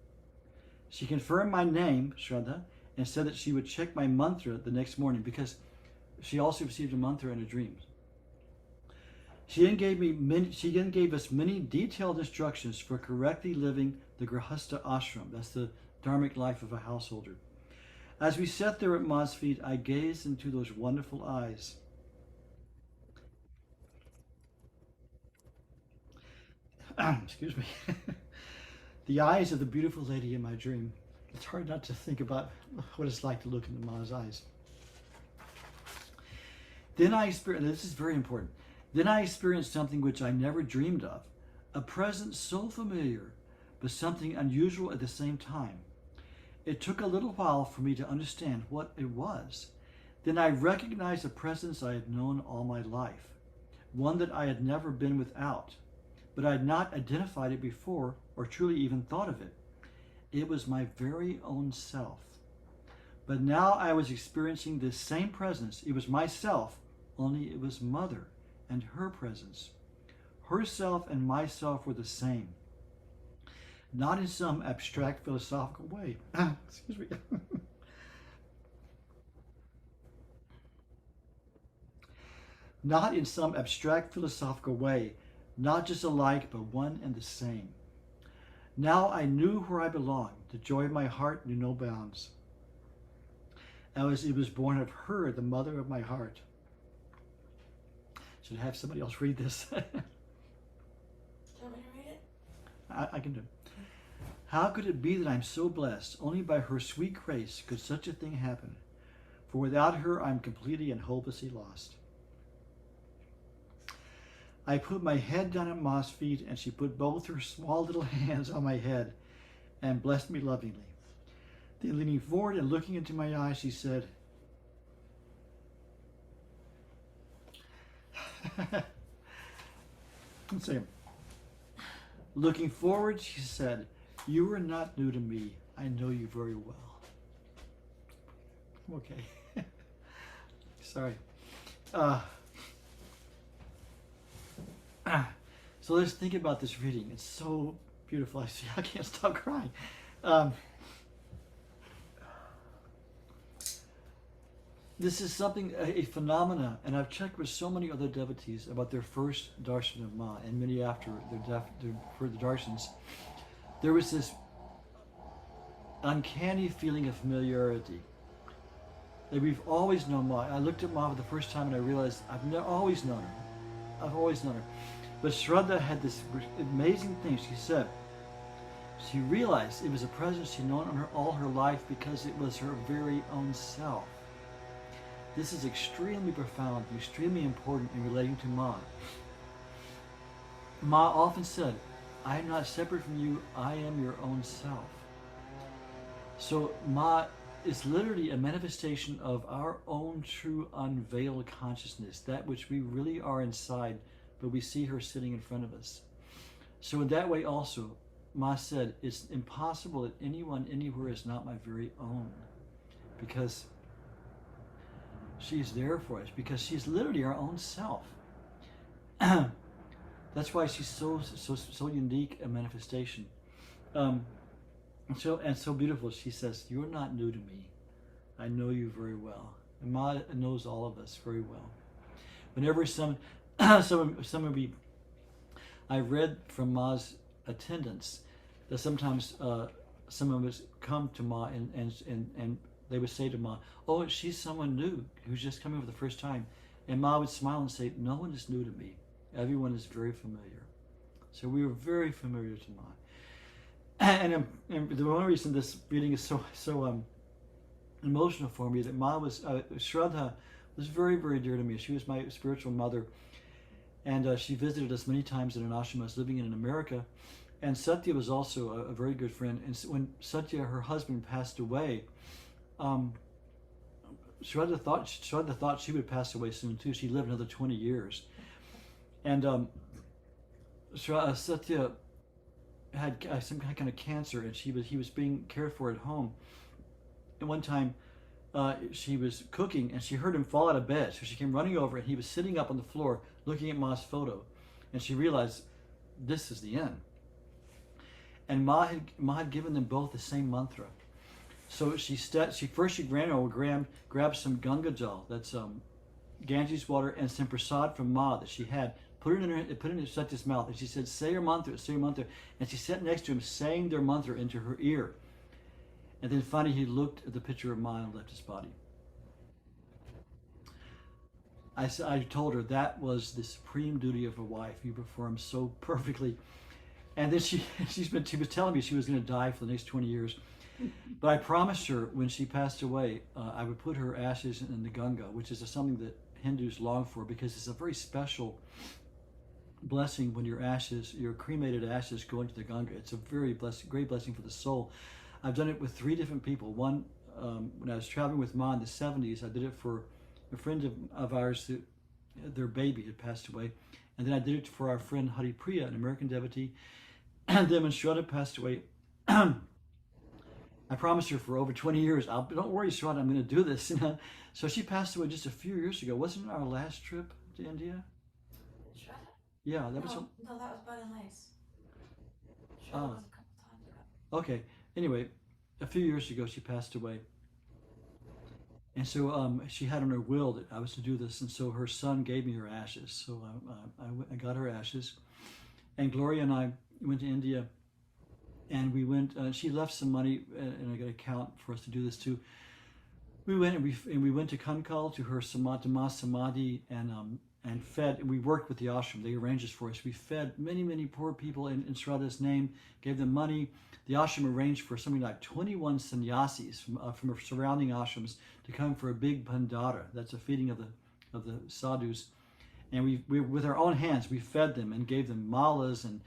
Speaker 1: She confirmed my name, Shraddha, and said that she would check my mantra the next morning, because she also received a mantra in her dreams. She then gave us many detailed instructions for correctly living the grihastha ashram. That's the dharmic life of a householder. As we sat there at Ma's feet, I gazed into those wonderful eyes. Excuse me. The eyes of the beautiful lady in my dream. It's hard not to think about what it's like to look into Ma's eyes. Then I experienced, this is very important, then I experienced something which I never dreamed of, a presence so familiar, but something unusual at the same time. It took a little while for me to understand what it was. Then I recognized a presence I had known all my life, one that I had never been without, but I had not identified it before or truly even thought of it. It was my very own self. But now I was experiencing this same presence. It was myself, only it was Mother and her presence. Herself and myself were the same. Not in some abstract philosophical way. Excuse me. Not in some abstract philosophical way, not just alike, but one and the same. Now I knew where I belonged. The joy of my heart knew no bounds. As it was born of her, the mother of my heart. Should I have somebody else read this?
Speaker 16: Do you want me to read it?
Speaker 1: I can do it. How could it be that I'm so blessed? Only by her sweet grace could such a thing happen. For without her, I'm completely and hopelessly lost. I put my head down at Ma's feet, and she put both her small little hands on my head and blessed me lovingly. Then leaning forward and looking into my eyes, she said, let's see. Looking forward, she said, "You are not new to me. I know you very well." Okay. Sorry. So let's think about this reading. It's so beautiful. I can't stop crying. This is something, a phenomena, and I've checked with so many other devotees about their first darshan of Ma, and many after for the darshans. There was this uncanny feeling of familiarity. That we've always known Ma. I looked at Ma for the first time and I realized I've always known her. I've always known her. But Shraddha had this amazing thing. She said, she realized it was a presence she'd known on her all her life because it was her very own self. This is extremely profound, extremely important in relating to Ma. Ma often said, "I am not separate from you, I am your own self." So Ma is literally a manifestation of our own true unveiled consciousness, that which we really are inside, but we see her sitting in front of us. So in that way also, Ma said, it's impossible that anyone anywhere is not my very own, because she's there for us, because she's literally our own self. That's why she's so unique a manifestation. So beautiful. She says, "You're not new to me. I know you very well." And Ma knows all of us very well. Whenever some of me, I read from Ma's attendants that sometimes some of us come to Ma and they would say to Ma, "Oh, she's someone new who's just coming for the first time." And Ma would smile and say, "No one is new to me. Everyone is very familiar." So we were very familiar to Ma. And the one reason this reading is so emotional for me, that Ma was, Shraddha was very, very dear to me. She was my spiritual mother. And she visited us many times in an ashram I was living in America. And Satya was also a very good friend. And when Satya, her husband, passed away, Shraddha thought she would pass away soon too. She lived another 20 years. And Satya had some kind of cancer, and he was being cared for at home. And one time she was cooking and she heard him fall out of bed, so she came running over, and he was sitting up on the floor looking at Ma's photo, and she realized this is the end. And Ma had given them both the same mantra. So she ran over, grabbed some Ganga jal, that's Ganges water, and some prasad from Ma that she had, put it in Satya's mouth, and she said, "Say your mantra, say your mantra." And she sat next to him saying their mantra into her ear. And then finally he looked at the picture of Ma and left his body. I told her that was the supreme duty of a wife. You performed so perfectly. And then she was telling me she was going to die for the next 20 years. But I promised her when she passed away, I would put her ashes in the Ganga, which is something that Hindus long for, because it's a very special blessing when your cremated ashes go into the Ganga. It's a very great blessing for the soul. I've done it with 3 different people. One, when I was traveling with Ma in the 70s, I did it for a friend of ours, their baby had passed away. And then I did it for our friend Hari Priya, an American devotee. And then when Shraddha passed away, I promised her for over 20 years, "Don't worry, Shraddha, I'm going to do this." So she passed away just a few years ago. Wasn't it our last trip to India?
Speaker 16: Shraddha?
Speaker 1: Yeah, that was.
Speaker 16: No, that was Burning Lace. Shraddha
Speaker 1: Oh.
Speaker 16: was a couple times ago.
Speaker 1: Okay. Anyway, a few years ago she passed away. And so she had on her will that I was to do this, and so her son gave me her ashes. So I got her ashes, and Gloria and I went to India, and we went. She left some money in an account for us to do this too. We went and we went to Kankal to her samadhi and fed. And we worked with the ashram. They arranged this for us. We fed many poor people in Shraddha's name, gave them money. The ashram arranged for something like 21 sannyasis from surrounding ashrams to come for a big bhandara. That's a feeding of the sadhus. And we with our own hands, we fed them and gave them malas and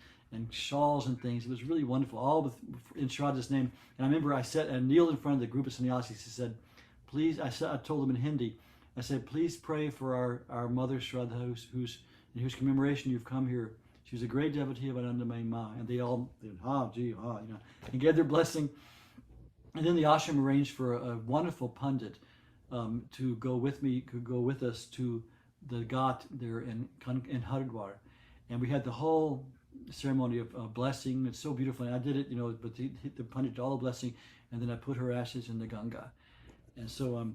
Speaker 1: shawls and things. It was really wonderful, all in Shraddha's name. And I remember I kneeled in front of the group of sannyasis. I said, please, I told them in Hindi, I said, please pray for our mother Shraddha, in whose commemoration you've come here. She was a great devotee of Anandamayi Ma. And they all, ha, gee, ha, and gave their blessing. And then the ashram arranged for a wonderful pundit to go with us to the Ghat there in Haridwar. And we had the whole ceremony of blessing. It's so beautiful. And I did it, but the pundit did all the blessing, and then I put her ashes in the Ganga. And so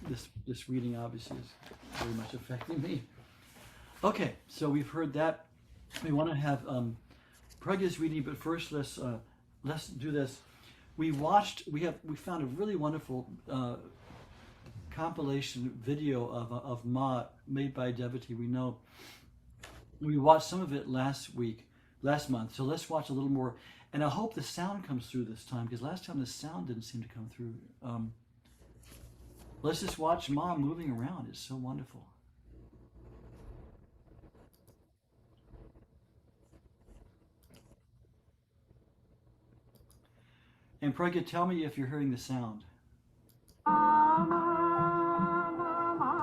Speaker 1: this reading obviously is very much affecting me. Okay, so we've heard that. We want to have Pragya's reading, but first let's do this. We found a really wonderful compilation video of Ma made by a devotee we know. We watched some of it last month, so let's watch a little more. And I hope the sound comes through this time, because last time the sound didn't seem to come through. Let's just watch Ma moving around. It's so wonderful. And Pragya, tell me if you're hearing the sound.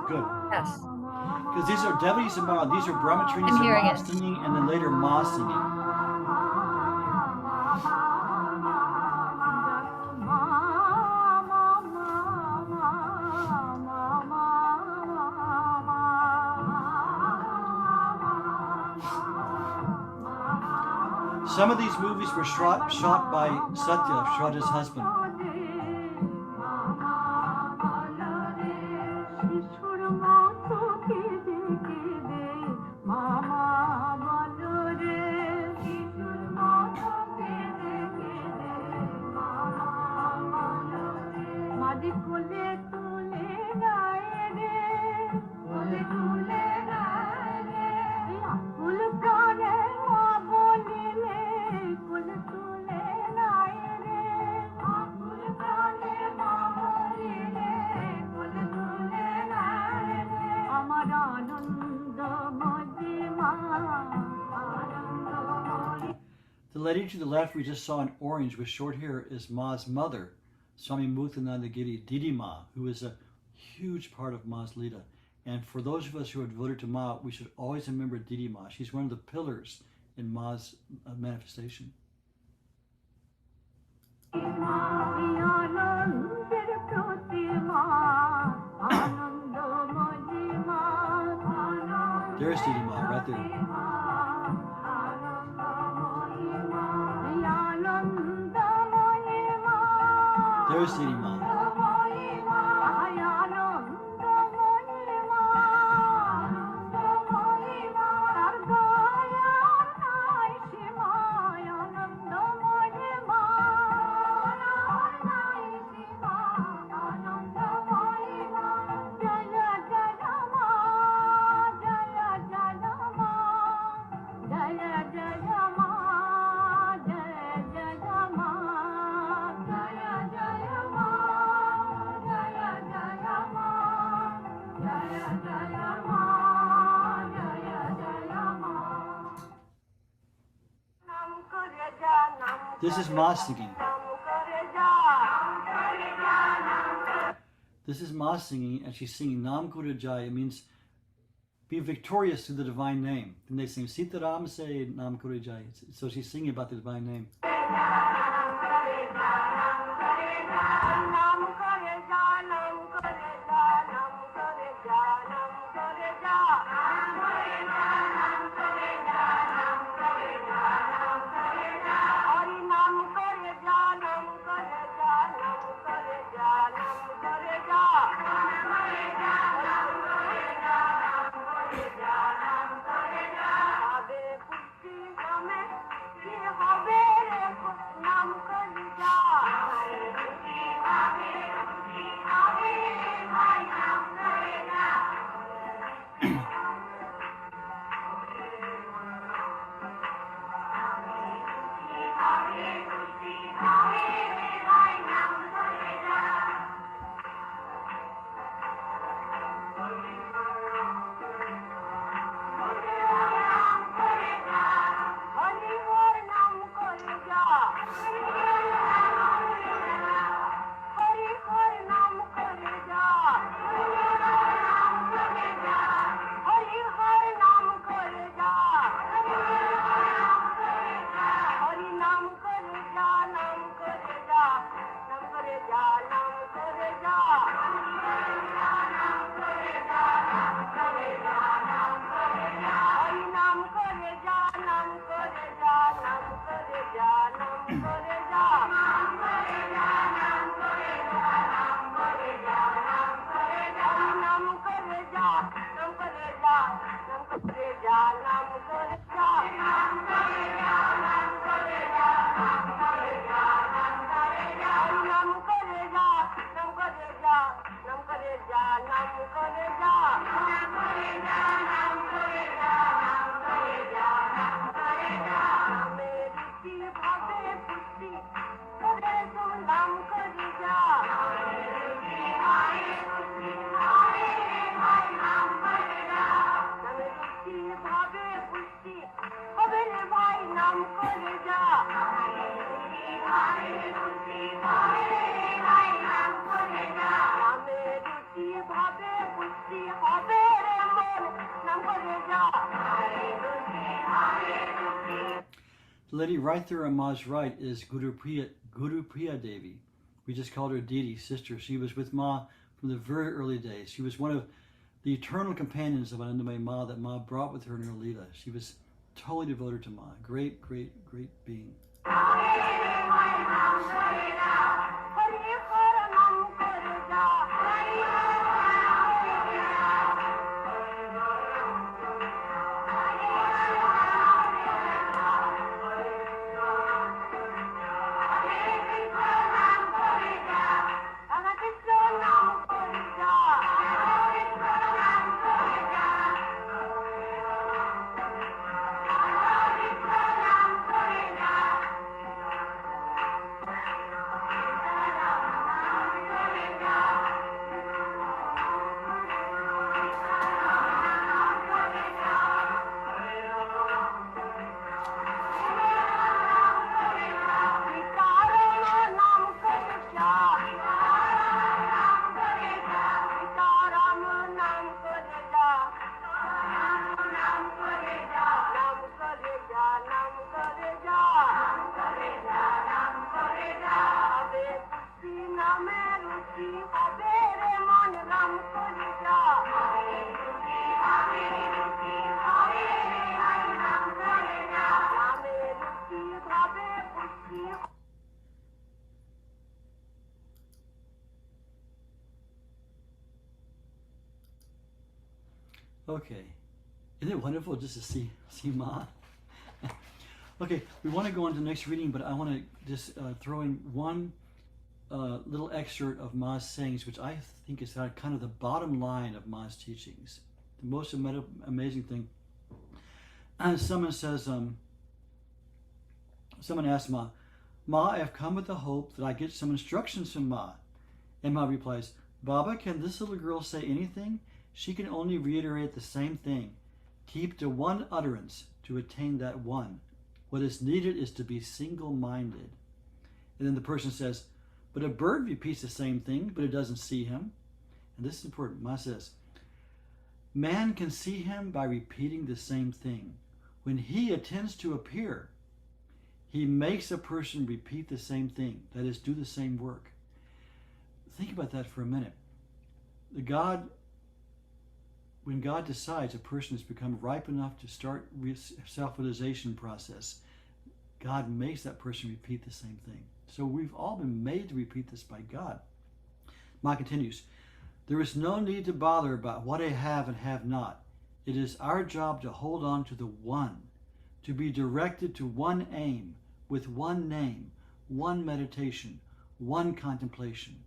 Speaker 1: Good.
Speaker 2: Yes.
Speaker 1: Because these are devotees of Ma. These are brahmacharis
Speaker 2: I'm
Speaker 1: of
Speaker 2: hearing
Speaker 1: Ma
Speaker 2: it.
Speaker 1: singing, and then later Ma singing. Some of these movies were shot by Satya, Shraddha's husband. The lady to the left we just saw in orange with short hair is Ma's mother, Swami Muktanandagiri, Didi Ma, who is a huge part of Ma's Lila. And for those of us who are devoted to Ma, we should always remember Didi Ma. She's one of the pillars in Ma's manifestation. There's Didi Ma, right there. There's Didi Ma. This is Ma singing. This is Ma singing, and she's singing Nam Kura Jai. It means be victorious through the divine name. And they sing Sitaram say Nam Kura Jai. So she's singing about the divine name.
Speaker 17: Nam
Speaker 1: The lady right there on Ma's right is Guru Priya Devi. We just called her Didi, sister. She was with Ma from the very early days. She was one of the eternal companions of Anandamayi Ma that Ma brought with her in her Leela. She was totally devoted to Ma. Great, great, great being. Okay, isn't it wonderful just to see Ma? Okay, we want to go on to the next reading, but I want to just throw in one little excerpt of Ma's sayings, which I think is kind of the bottom line of Ma's teachings. The most amazing thing. Someone says, someone asks Ma, I have come with the hope that I get some instructions from Ma. And Ma replies, Baba, can this little girl say anything? She can only reiterate the same thing. Keep to one utterance to attain that one. What is needed is to be single-minded. And then the person says, but a bird repeats the same thing, but it doesn't see him. And this is important. Ma says, man can see him by repeating the same thing. When he attends to appear, he makes a person repeat the same thing, that is, do the same work. Think about that for a minute. When God decides a person has become ripe enough to start self-realization process, God makes that person repeat the same thing. So we've all been made to repeat this by God. Ma continues, there is no need to bother about what I have and have not. It is our job to hold on to the one, to be directed to one aim, with one name, one meditation, one contemplation.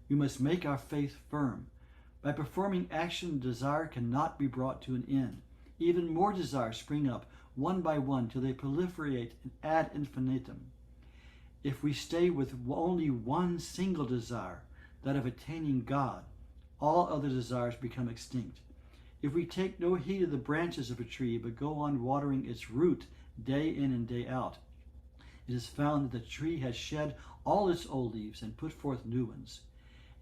Speaker 1: We must make our faith firm. By performing action, desire cannot be brought to an end. Even more desires spring up, one by one, till they proliferate ad infinitum. If we stay with only one single desire, that of attaining God, all other desires become extinct. If we take no heed of the branches of a tree, but go on watering its root day in and day out, it is found that the tree has shed all its old leaves and put forth new ones.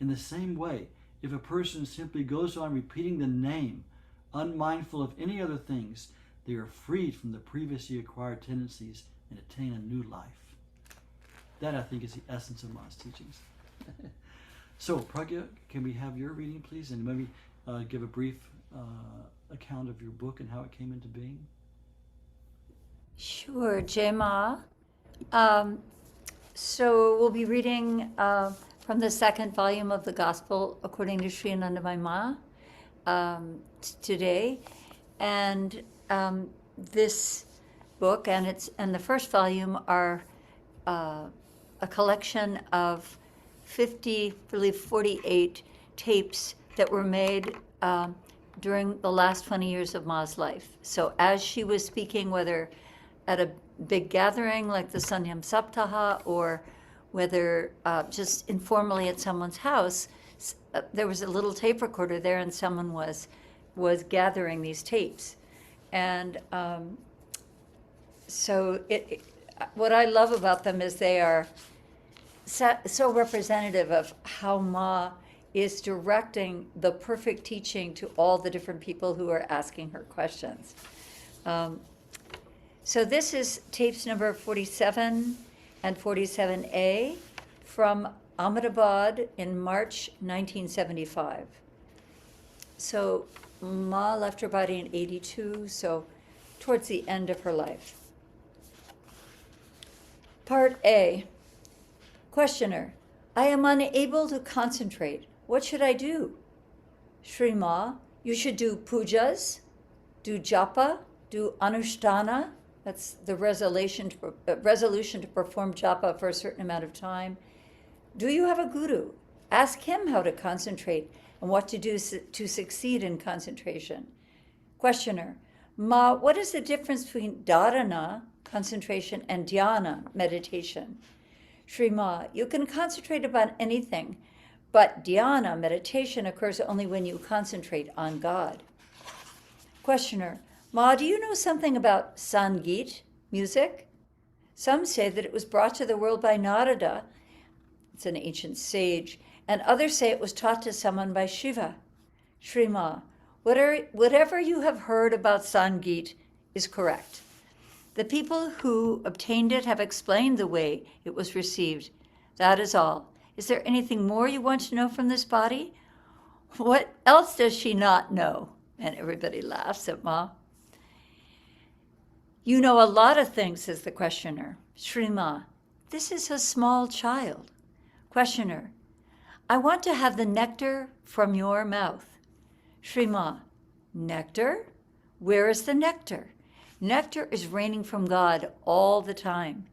Speaker 1: In the same way, if a person simply goes on repeating the name, unmindful of any other things, they are freed from the previously acquired tendencies and attain a new life. That, I think, is the essence of Ma's teachings. So, Pragya, can we have your reading, please? And maybe give a brief account of your book and how it came into being?
Speaker 2: Sure, Jai Ma. So we'll be reading from the second volume of the Gospel according to Sri Anandamayi Ma today. And this book and the first volume are a collection of 48 tapes that were made during the last 20 years of Ma's life. So as she was speaking, whether at a big gathering like the Sanyam Saptaha, or whether just informally at someone's house, there was a little tape recorder there and someone was gathering these tapes. And so what I love about them is they are so representative of how Ma is directing the perfect teaching to all the different people who are asking her questions. So this is tapes number 47 and 47A from Ahmedabad in March 1975. So Ma left her body in 82, so towards the end of her life. Part A. Questioner, I am unable to concentrate. What should I do? Shri Ma, you should do pujas, do japa, do anushtana. That's the resolution to perform japa for a certain amount of time. Do you have a guru? Ask him how to concentrate and what to do to succeed in concentration. Questioner, Ma, what is the difference between dharana, concentration, and dhyana, meditation? Shri Ma, you can concentrate upon anything, but dhyana, meditation, occurs only when you concentrate on God. Questioner, Ma, do you know something about Sangeet, music? Some say that it was brought to the world by Narada, it's an ancient sage, and others say it was taught to someone by Shiva. Shri Ma, whatever you have heard about Sangeet is correct. The people who obtained it have explained the way it was received. That is all. Is there anything more you want to know from this body? What else does she not know? And everybody laughs at Ma. You know a lot of things, says the questioner. Shri Ma, this is a small child. Questioner, I want to have the nectar from your mouth. Shri Ma, nectar? Where is the nectar? Nectar is raining from God all the time.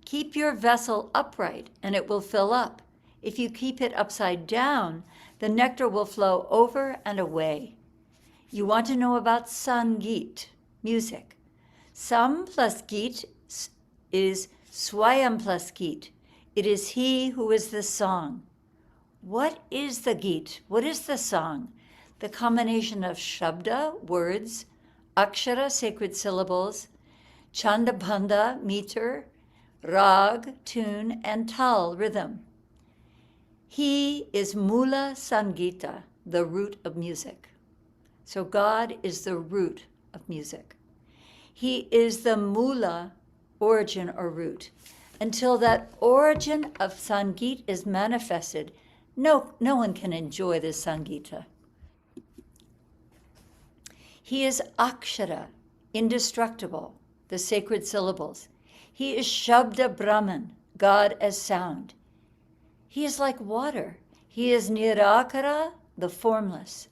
Speaker 2: Keep your vessel upright and it will fill up. If you keep it upside down, the nectar will flow over and away. You want to know about Sangeet, music. Sam plus Geet is Swayam plus Geet. It is he who is the song. What is the Geet? What is the song? The combination of Shabda, words, Akshara, sacred syllables, Chandabandha, meter, Rag, tune, and Tal, rhythm. He is Mula Sangita, the root of music. So God is the root of music. He is the Mula, origin or root. Until that origin of Sangeet is manifested, no one can enjoy this Sangita. He is Akshara, indestructible, the sacred syllables. He is Shabda Brahman, God as sound. He is like water. He is Nirakara, the formless.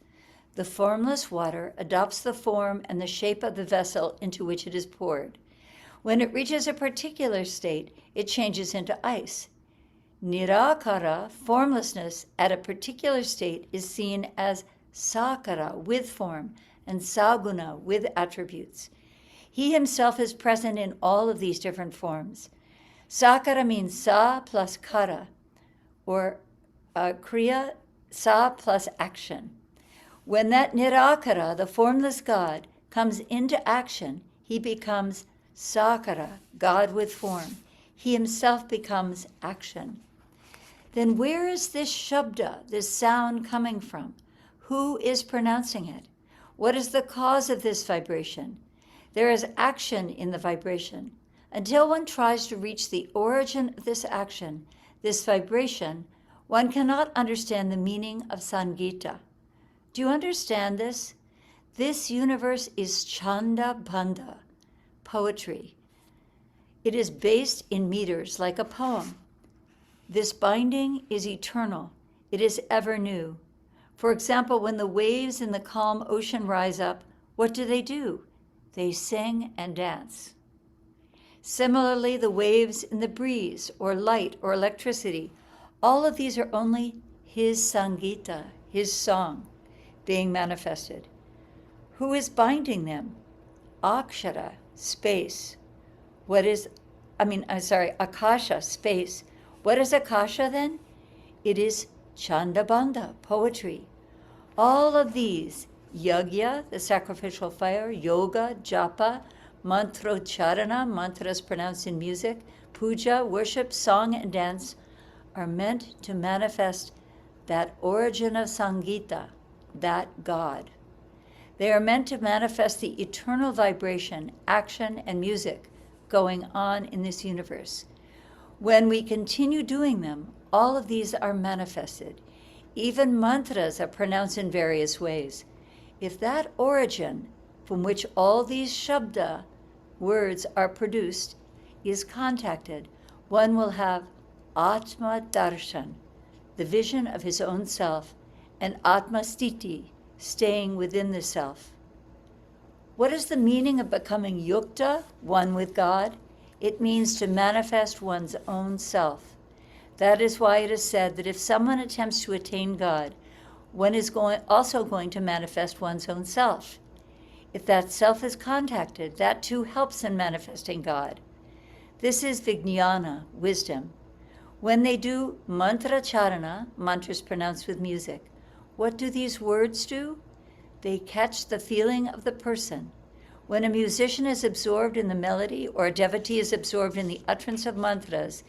Speaker 2: The formless water adopts the form and the shape of the vessel into which it is poured. When it reaches a particular state, it changes into ice. Nirakara, formlessness, at a particular state is seen as Sakara, with form, and Saguna, with attributes. He himself is present in all of these different forms. Sakara means sa plus kara, or kriya, sa plus action. When that Nirakara, the formless God, comes into action, he becomes Sakara, God with form. He himself becomes action. Then where is this Shabda, this sound, coming from? Who is pronouncing it? What is the cause of this vibration? There is action in the vibration. Until one tries to reach the origin of this action, this vibration, one cannot understand the meaning of Sangita. Do you understand this? This universe is Chanda Bandha, poetry. It is based in meters like a poem. This binding is eternal. It is ever new. For example, when the waves in the calm ocean rise up, what do? They sing and dance. Similarly, the waves in the breeze, or light, or electricity, all of these are only his Sangita, his song, being manifested. Who is binding them? Akshara, space. Akasha, space. What is Akasha then? It is Chandabandha, poetry. All of these Yagya, the sacrificial fire, yoga, japa, mantrocharana, mantras pronounced in music, puja, worship, song, and dance are meant to manifest that origin of Sangita, that God. They are meant to manifest the eternal vibration, action, and music going on in this universe. When we continue doing them, all of these are manifested. Even mantras are pronounced in various ways. If that origin from which all these shabda words are produced is contacted, one will have Atma Darshan, the vision of his own self, and Atma Stiti, staying within the self. What is the meaning of becoming yukta, one with God? It means to manifest one's own self. That is why it is said that if someone attempts to attain God, one is also going to manifest one's own self. If that self is contacted, that too helps in manifesting God. This is vijnana, wisdom. When they do mantra charana, mantras pronounced with music, what do these words do? They catch the feeling of the person. When a musician is absorbed in the melody or a devotee is absorbed in the utterance of mantras,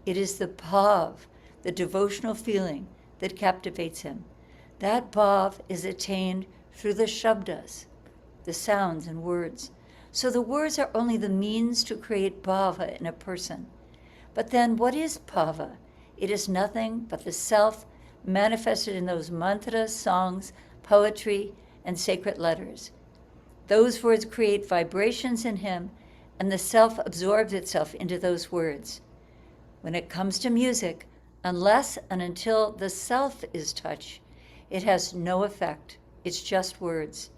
Speaker 2: it is the bhav, the devotional feeling, that captivates him. That bhav is attained through the shabdas, the sounds and words. So the words are only the means to create bhava in a person. But then what is bhava? It is nothing but the self manifested in those mantras, songs, poetry, and sacred letters. Those words create vibrations in him, and the self absorbs itself into those words. When it comes to music, unless and until the self is touched, it has no effect. It's just words.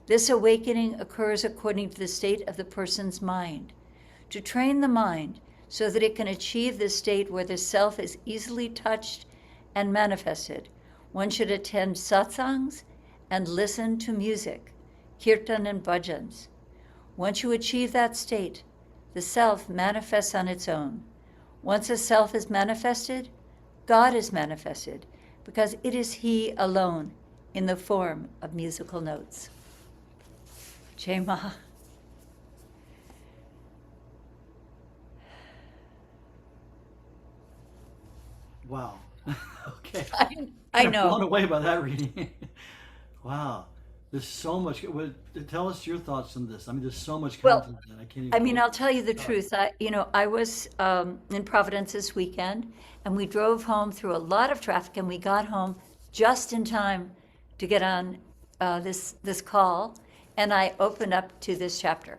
Speaker 2: This awakening occurs according to the state of the person's mind. To train the mind so that it can achieve this state where the self is easily touched and manifested, one should attend satsangs and listen to music, kirtan and bhajans. Once you achieve that state, the self manifests on its own. Once a self is manifested, God is manifested, because it is He alone in the form of musical notes. Jai Maha.
Speaker 1: Wow. Okay.
Speaker 2: I
Speaker 1: I'm
Speaker 2: know.
Speaker 1: blown away by that reading. Wow. There's so much. Tell us your thoughts on this. I mean, there's so much
Speaker 2: Well,
Speaker 1: content that I can't even.
Speaker 2: I mean, I'll tell you the truth. I was in Providence this weekend, and we drove home through a lot of traffic, and we got home just in time to get on this call, and I opened up to this chapter.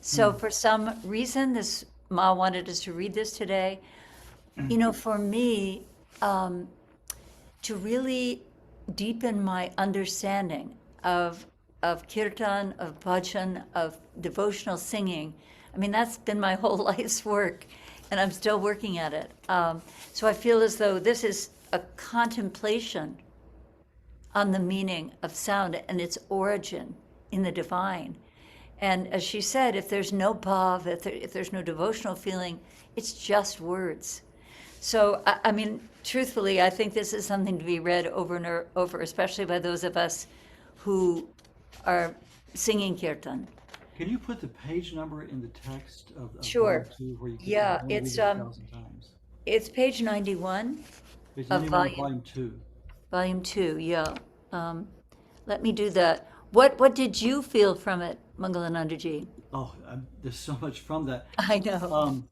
Speaker 2: So for some reason, this Ma wanted us to read this today. For me, to really deepen my understanding of kirtan, of bhajan, of devotional singing. I mean, that's been my whole life's work, and I'm still working at it. So I feel as though this is a contemplation on the meaning of sound and its origin in the divine. And as she said, if there's no bhav, if there's no devotional feeling, it's just words. So, I mean, truthfully, I think this is something to be read over and over, especially by those of us who are singing kirtan.
Speaker 1: Can you put the page number in the text of
Speaker 2: Sure.
Speaker 1: Volume 2 where you can
Speaker 2: Yeah,
Speaker 1: read it
Speaker 2: it's
Speaker 1: 1,000 times?
Speaker 2: It's page 91
Speaker 1: Page
Speaker 2: of
Speaker 1: 91 of Volume 2.
Speaker 2: Volume 2, yeah. Let me do that. What did you feel from it, Mangalanandaji?
Speaker 1: Oh, there's so much from that.
Speaker 2: I know.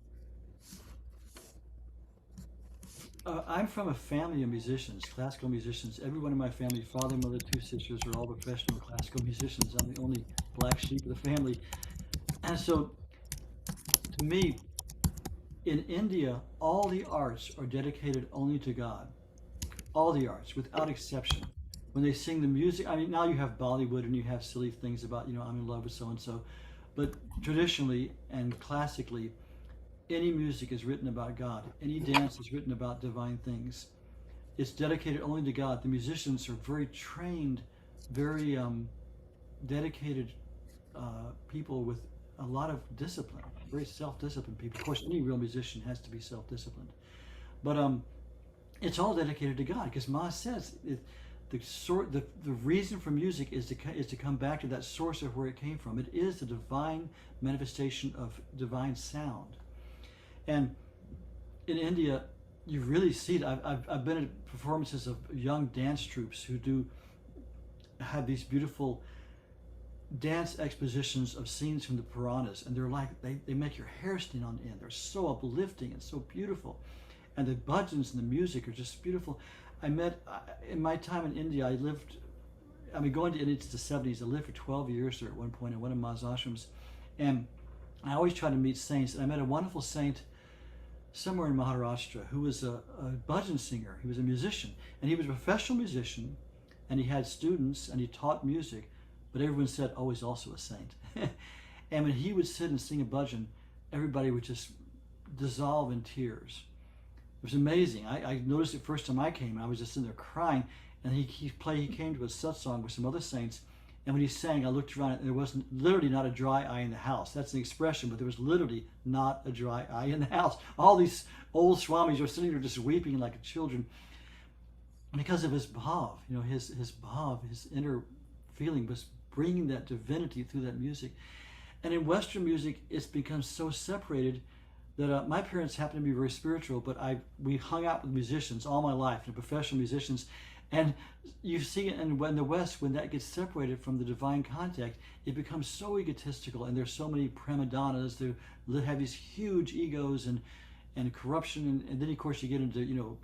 Speaker 1: I'm from a family of musicians, classical musicians. Everyone in my family, father, mother, two sisters, are all professional classical musicians. I'm the only black sheep of the family. And so, to me, in India, all the arts are dedicated only to God. All the arts, without exception. When they sing the music, I mean, now you have Bollywood and you have silly things about, I'm in love with so-and-so. But traditionally and classically, any music is written about God. Any dance is written about divine things. It's dedicated only to God. The musicians are very trained, very dedicated people with a lot of discipline, very self-disciplined people. Of course, any real musician has to be self-disciplined. But it's all dedicated to God, because Ma says the reason for music is to come back to that source of where it came from. It is the divine manifestation of divine sound. And in India, you really see it. I've been at performances of young dance troupes who have these beautiful dance expositions of scenes from the Puranas, and they're like they make your hair stand on end. They're so uplifting and so beautiful, and the bhajans and the music are just beautiful. I met in my time in India. Going to India to the 70s. I lived for 12 years there at one point in one of Ma's ashrams, and I always try to meet saints. And I met a wonderful saint somewhere in Maharashtra who was a bhajan singer. He was a musician, and he was a professional musician, and he had students, and he taught music. But everyone said, oh, he's also a saint. And when he would sit and sing a bhajan, everybody would just dissolve in tears. It was amazing. I noticed it first time I came. I was just sitting there crying, and he came to a satsang with some other saints, and when he sang, I looked around, and there was literally not a dry eye in the house. That's an expression, but there was literally not a dry eye in the house. All these old swamis were sitting there just weeping like children because of his bhav. His bhav, his inner feeling was bringing that divinity through that music. And in Western music, it's become so separated that my parents happen to be very spiritual, but we hung out with musicians all my life, professional musicians. And you see in the West, when that gets separated from the divine contact, it becomes so egotistical, and there's so many prima donnas who have these huge egos and corruption, and then of course you get into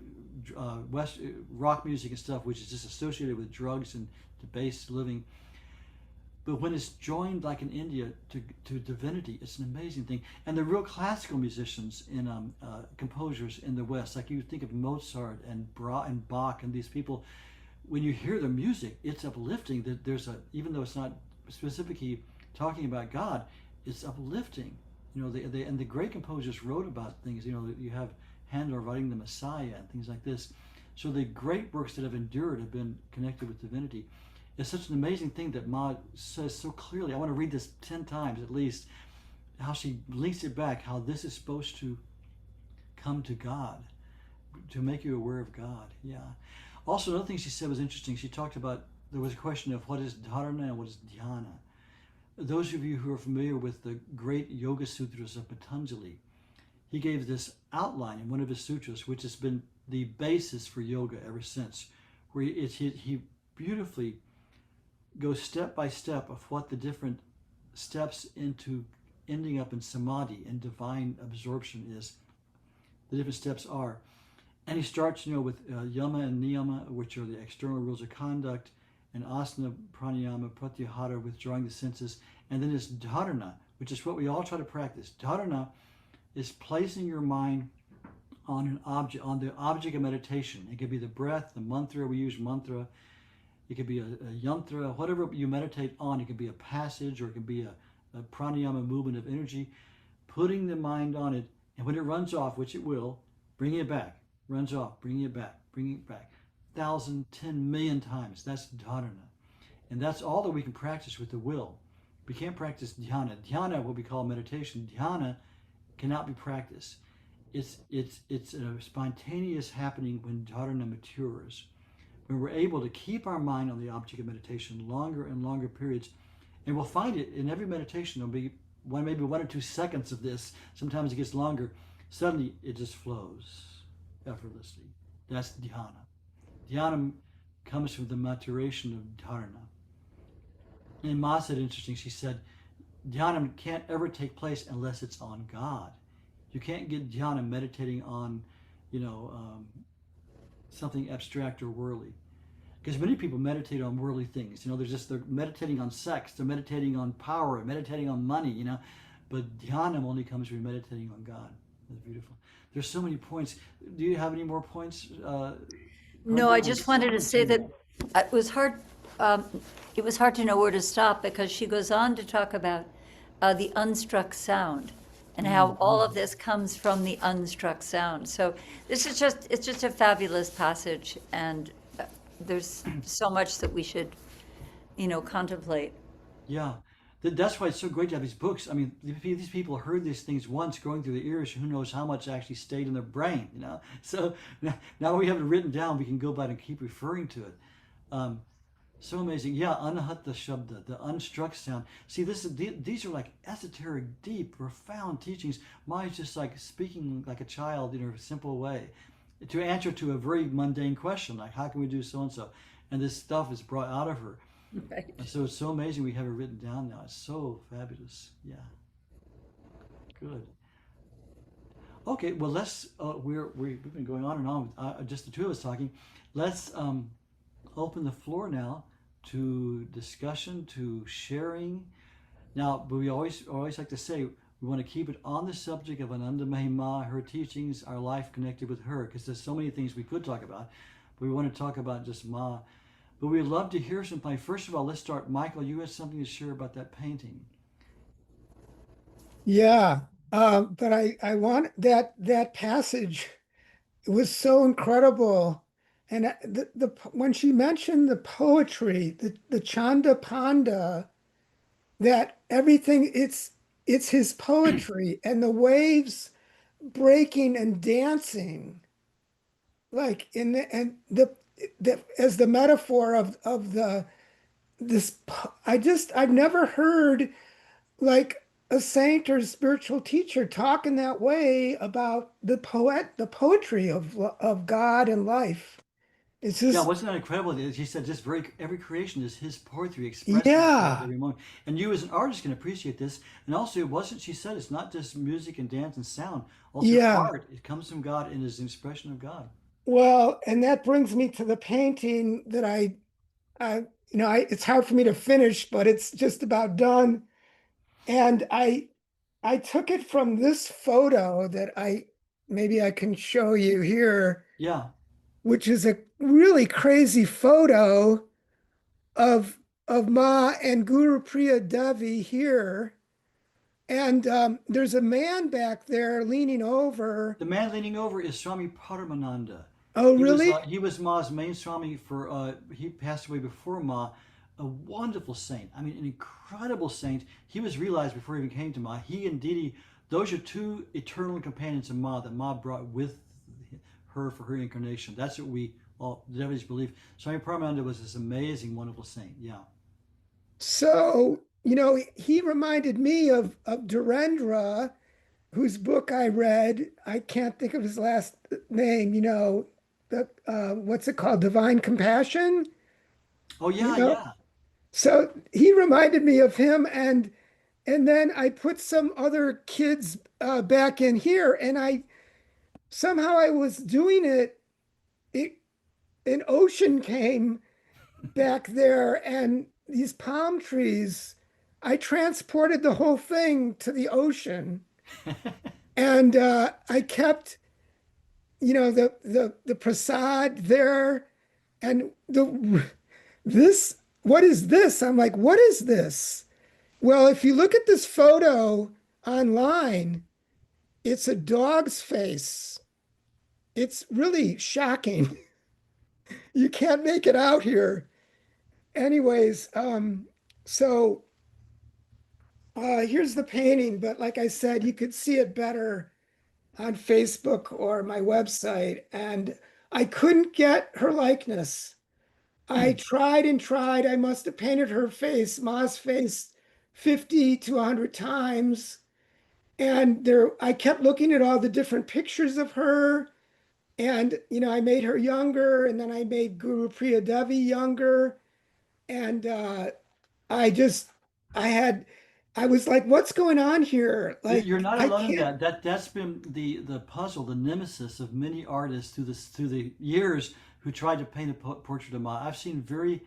Speaker 1: West rock music and stuff, which is just associated with drugs and debased living. But when it's joined, like in India, to divinity, it's an amazing thing. And the real classical musicians and composers in the West, like you think of Mozart and Bach and these people, when you hear their music, it's uplifting. That even though it's not specifically talking about God, it's uplifting. And the great composers wrote about things. You have Handel writing the Messiah and things like this. So the great works that have endured have been connected with divinity. It's such an amazing thing that Ma says so clearly. I want to read this 10 times at least, how she links it back, how this is supposed to come to God, to make you aware of God. Yeah. Also, another thing she said was interesting. She talked about, there was a question of what is dharana and what is dhyana. Those of you who are familiar with the great Yoga Sutras of Patanjali, he gave this outline in one of his sutras, which has been the basis for yoga ever since, where he beautifully goes step by step of what the different steps into ending up in samadhi and divine absorption is. The different steps are. And he starts, with yama and niyama, which are the external rules of conduct, and asana, pranayama, pratyahara, withdrawing the senses. And then there's dharana, which is what we all try to practice. Dharana is placing your mind on an object, on the object of meditation. It could be the breath, the mantra, we use mantra. It could be a yantra, whatever you meditate on. It could be a passage, or it could be a pranayama movement of energy. Putting the mind on it, and when it runs off, which it will, bringing it back. Runs off, bringing it back, bringing it back. 1,000, 10 million times. That's dharana. And that's all that we can practice with the will. We can't practice dhyana. Dhyana, what we call meditation, dhyana cannot be practiced. It's a spontaneous happening when dharana matures. When we're able to keep our mind on the object of meditation longer and longer periods, and we'll find it in every meditation. There'll be maybe 1 or 2 seconds of this. Sometimes it gets longer. Suddenly, it just flows effortlessly. That's dhyana. Dhyana comes from the maturation of dharana. And Ma said, interesting, she said, dhyana can't ever take place unless it's on God. You can't get dhyana meditating on, something abstract or worldly. Because many people meditate on worldly things. They're meditating on sex, they're meditating on power, meditating on money, But dhyana only comes from meditating on God. That's beautiful. There's so many points. Do you have any more points?
Speaker 2: No, I just wanted to say that it was hard. It was hard to know where to stop, because she goes on to talk about the unstruck sound and how all of this comes from the unstruck sound. So it's just a fabulous passage, and there's so much that we should, contemplate.
Speaker 1: Yeah. That's why it's so great to have these books. I mean, these people heard these things once going through their ears. Who knows how much actually stayed in their brain, So now we have it written down. We can go back and keep referring to it. So amazing. Yeah, Anahatta Shabda, the unstruck sound. See, these are like esoteric, deep, profound teachings. Maya's just like speaking like a child in a simple way to answer to a very mundane question, like how can we do so and so? And this stuff is brought out of her.
Speaker 2: Right.
Speaker 1: And so it's so amazing we have it written down now. It's so fabulous. Yeah. Good. Okay, well let's we've been going on and on with just the two of us talking. Let's open the floor now to discussion, to sharing. Now, but we always like to say we want to keep it on the subject of Anandamayi Ma, her teachings, our life connected with her, because there's so many things we could talk about, but we want to talk about just Ma. But we'd love to hear something. First of all, let's start. Michael, you had something to share about that painting.
Speaker 9: Yeah, but I want that passage. It was so incredible, and the when she mentioned the poetry, the Chanda Panda, that everything it's his poetry and the waves breaking and dancing, like in the as the metaphor of the this. I've never heard like a saint or spiritual teacher talking that way about the poetry of God and life. It's
Speaker 1: Yeah,
Speaker 9: just,
Speaker 1: wasn't that incredible? He said just every creation is his poetry expressing itself
Speaker 9: yeah,
Speaker 1: every moment. And you as an artist can appreciate this. And also it wasn't, she said, it's not just music and dance and sound. Also
Speaker 9: yeah.
Speaker 1: art. It comes from God and is an expression of God.
Speaker 9: Well, and that brings me to the painting that I it's hard for me to finish, but it's just about done. And I took it from this photo that maybe I can show you here,
Speaker 1: Yeah.
Speaker 9: which is a really crazy photo of Ma and Guru Priya Devi here. And there's a man back there leaning over.
Speaker 1: The man leaning over is Swami Paramananda.
Speaker 9: Oh, really?
Speaker 1: He was Ma's main Swami for he passed away before Ma. A wonderful saint. I mean, an incredible saint. He was realized before he even came to Ma. He and Didi, those are two eternal companions of Ma that Ma brought with her for her incarnation. That's what we all the devotees believe. Swami Paramananda was this amazing, wonderful saint. Yeah.
Speaker 9: So, he reminded me of Durendra, whose book I read. I can't think of his last name, what's it called? Divine Compassion?
Speaker 1: Oh
Speaker 9: You
Speaker 1: yeah,
Speaker 9: know?
Speaker 1: yeah.
Speaker 9: So he reminded me of him, and then I put some other kids back in here, and somehow I was doing it, an ocean came back there and these palm trees. I transported the whole thing to the ocean, and I kept, the prasad there, and this. What is this? I'm like, what is this? Well, if you look at this photo online, it's a dog's face. It's really shocking. You can't make it out here. Anyways, so here's the painting, but like I said, you could see it better on Facebook or my website, and I couldn't get her likeness. I tried and tried. I must have painted her face, Ma's face, 50 to 100 times. And I kept looking at all the different pictures of her. And, I made her younger, and then I made Guru Priya Devi younger. And I just, I had, I was like, what's going on here?
Speaker 1: You're
Speaker 9: Like,
Speaker 1: not
Speaker 9: I
Speaker 1: alone in
Speaker 9: can't,
Speaker 1: that's been the puzzle, the nemesis of many artists through the years who tried to paint a portrait of Ma. I've seen very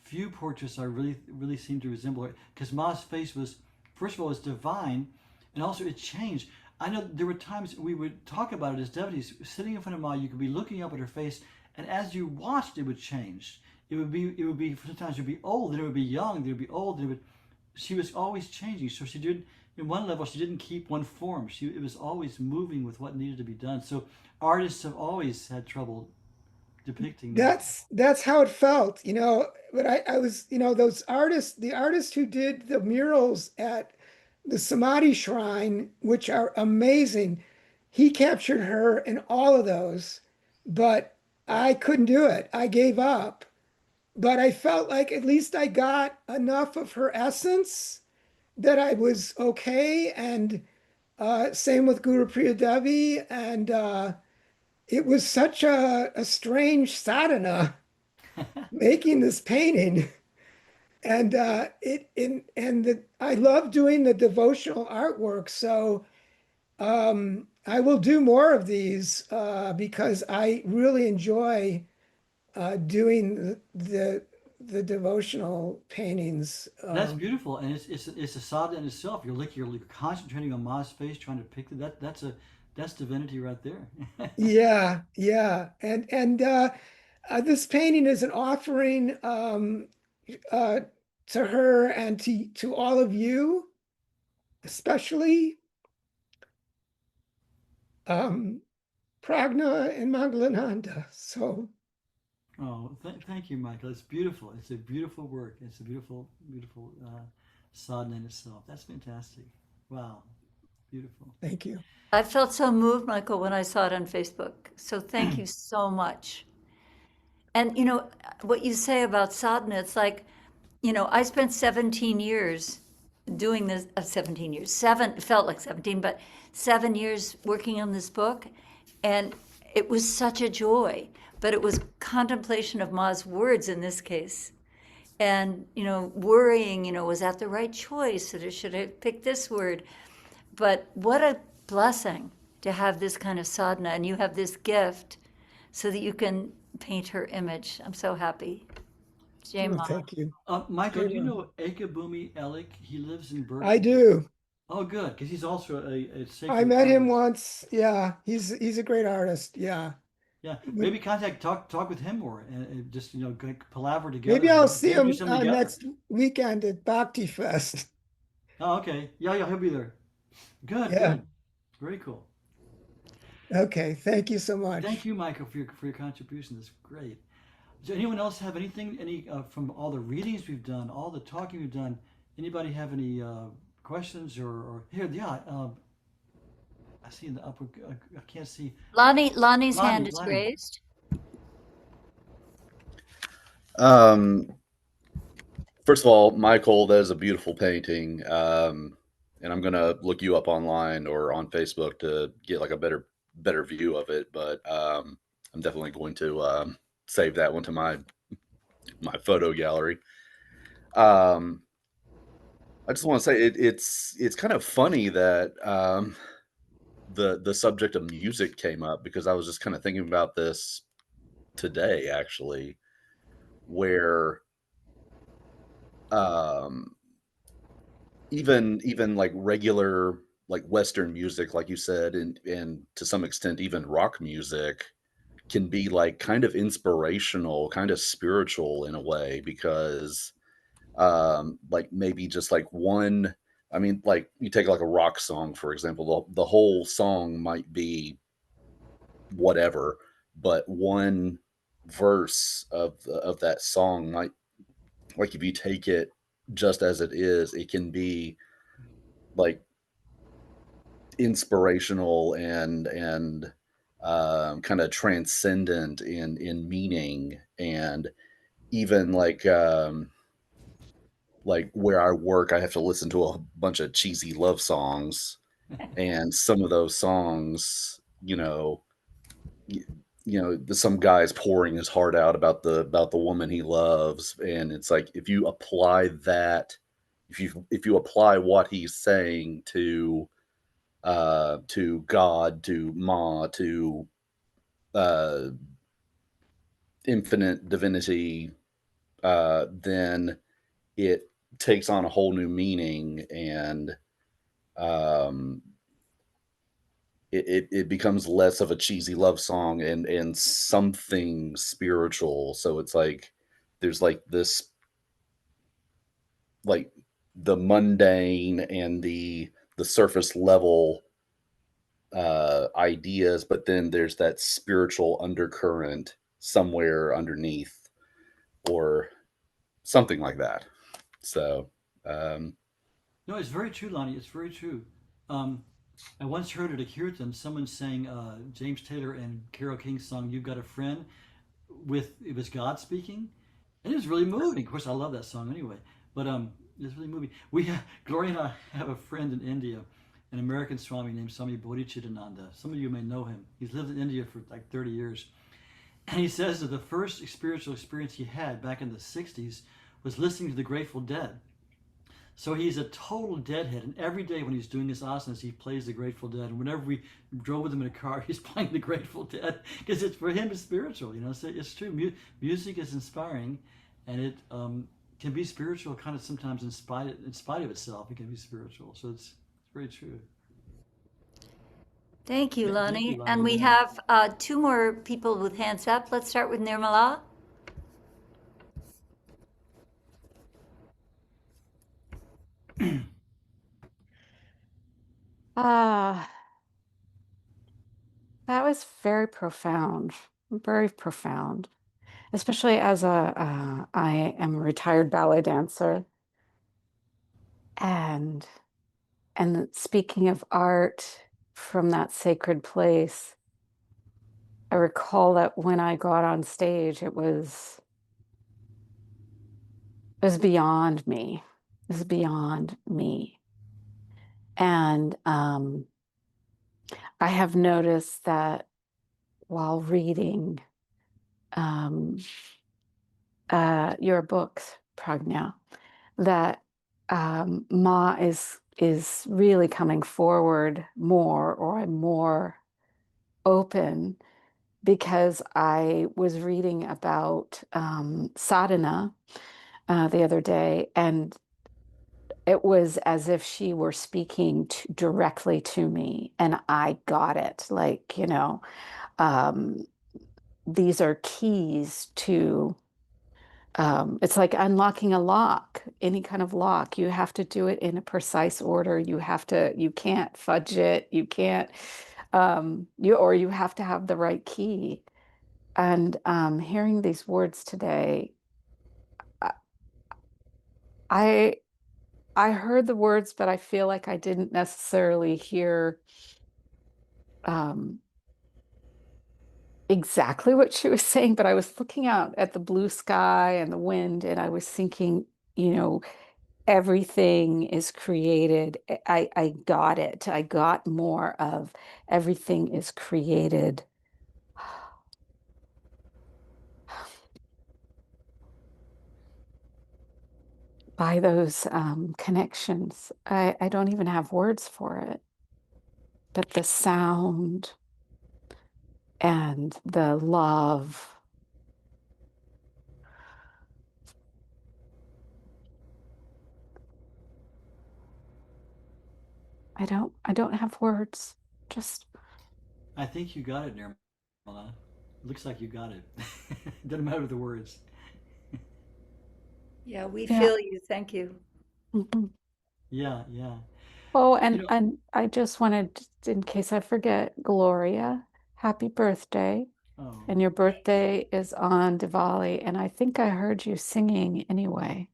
Speaker 1: few portraits I really seem to resemble her because Ma's face was, first of all, it's divine, and also it changed. I know there were times we would talk about it as devotees sitting in front of Ma. You could be looking up at her face, and as you watched, it would change. It would be sometimes it would be old, then it would be young, then it would be old, then it would. She was always changing. So she did in one level. She didn't keep one form. It was always moving with what needed to be done. So artists have always had trouble depicting that.
Speaker 9: that's how it felt, but I was, the artists who did the murals at the Samadhi Shrine, which are amazing, he captured her in all of those, but I couldn't do it. I gave up. but I felt like at least I got enough of her essence that I was okay. And same with Guru Priya Devi. And it was such a strange sadhana making this painting. And I love doing the devotional artwork. So I will do more of these because I really enjoy doing the devotional paintings.
Speaker 1: That's beautiful, and it's a sadhana in itself. You're concentrating on Ma's face, trying to pick that's divinity right there.
Speaker 9: Yeah, yeah, this painting is an offering uh, to her and to all of you, especially Pragna and Mangalananda. So
Speaker 1: Oh, thank you, Michael. It's beautiful. It's a beautiful work. It's a beautiful, beautiful sadhana in itself. That's fantastic. Wow, beautiful.
Speaker 9: thank you.
Speaker 2: I felt so moved, Michael, when I saw it on Facebook. So thank you so much. And you know what you say about sadhana, it's like, I spent 17 years doing this, 17 years, seven, felt like 17, but 7 years working on this book. And it was such a joy, but it was contemplation of Ma's words in this case. And, worrying, was that the right choice? Or should I pick this word? But what a blessing to have this kind of sadhana, and you have this gift so that you can paint her image. I'm so happy. Jai
Speaker 9: Oh,
Speaker 2: Ma.
Speaker 9: thank you.
Speaker 1: Michael, do you
Speaker 9: Jai Ma.
Speaker 1: know Ekabumi Elik? He lives in Berkeley.
Speaker 9: I do.
Speaker 1: Oh, good, because he's also a sacred
Speaker 9: I met him
Speaker 1: artist.
Speaker 9: once. Yeah, he's a great artist. Yeah.
Speaker 1: Yeah, maybe talk with him more, and just palaver together.
Speaker 9: Maybe I'll see
Speaker 1: Maybe do
Speaker 9: him
Speaker 1: something together.
Speaker 9: next weekend at Bhakti Fest.
Speaker 1: Oh, okay. Yeah, he'll be there. Good,
Speaker 9: Yeah.
Speaker 1: good. Very cool.
Speaker 9: Okay, thank you so much.
Speaker 1: Thank you, Michael, for your contribution. That's great. Does anyone else have anything? From all the readings we've done, all the talking we've done? Anybody have any questions or here? Yeah, I see in the upper. I can't see.
Speaker 2: Lonnie's hand is
Speaker 1: Lonnie.
Speaker 2: raised.
Speaker 4: First of all, Michael, that is a beautiful painting. And I'm gonna look you up online or on Facebook to get like a better view of it. But I'm definitely going to save that one to my photo gallery. I just want to say it's kind of funny that the subject of music came up because I was just kind of thinking about this today, actually, where um even like regular like Western music, like you said, and to some extent even rock music can be like kind of inspirational, kind of spiritual in a way because like maybe just like one, I mean, like you take like a rock song for example, the whole song might be whatever, but one verse of that song might, like if you take it just as it is, it can be like inspirational and kind of transcendent in meaning. And even like where I work, I have to listen to a bunch of cheesy love songs, and some of those songs, y- some guy's pouring his heart out about the woman he loves, and it's like if you apply that, if you apply what he's saying to God, to Ma, to uh, infinite divinity, then it takes on a whole new meaning, and um, it becomes less of a cheesy love song and something spiritual. So it's like there's like this, like the mundane and the surface level ideas, but then there's that spiritual undercurrent somewhere underneath, or something like that. So, um,
Speaker 1: No, it's very true, Lonnie. It's very true. Um, I once heard at a kirtan someone sang James Taylor and Carole King's song "You've Got a Friend" with it was God speaking, And it was really moving. Of course, I love that song anyway. But it's really moving. We have, Gloria and I have a friend in India, an American Swami named Swami Bodhicitananda. Some of you may know him. He's lived in India for like 30 years. And he says that the first spiritual experience he had back in the 60s was listening to the Grateful Dead. So he's a total deadhead, and every day when he's doing his asanas, he plays the Grateful Dead. And whenever we drove with him in a car, he's playing the Grateful Dead because it's for him. It's spiritual, you know. So it's true. Music is inspiring, and it can be spiritual, kind of sometimes in spite of itself. It can be spiritual. So it's very true.
Speaker 2: Thank you,
Speaker 1: Thank
Speaker 2: Lonnie.
Speaker 1: you,
Speaker 2: And we
Speaker 1: Lonnie.
Speaker 2: have two more people with hands up. Let's start with Nirmala.
Speaker 13: Ah, that was very profound, especially as I am a retired ballet dancer. And speaking of art from that sacred place, I recall that when I got on stage, it was beyond me. It was beyond me. And I have noticed that while reading your books, Pragna, that Ma is really coming forward more, or I'm more open, because I was reading about sadhana the other day, and it was as if she were speaking directly to me, and I got it. Like, you know, these are keys to, it's like unlocking a lock, any kind of lock. You have to do it in a precise order. You can't fudge it. You can't, you have to have the right key. And hearing these words today, I I heard the words, but I feel like I didn't necessarily hear exactly what she was saying, but I was looking out at the blue sky and the wind, and I was thinking, you know, everything is created. I got it. I got more of everything is created by those connections. I don't even have words for it, but the sound and the love. I don't have words. Just
Speaker 1: I think you got it, Nirmala. Looks like you got it. Doesn't matter the words.
Speaker 2: Yeah, we
Speaker 13: Yeah.
Speaker 2: feel you. Thank you.
Speaker 13: Mhm.
Speaker 1: Yeah, yeah.
Speaker 13: Oh,
Speaker 1: You know,
Speaker 13: and I just wanted, in case I forget, Gloria, happy birthday.
Speaker 1: oh,
Speaker 13: And your birthday is on Diwali, and I think I heard you singing anyway.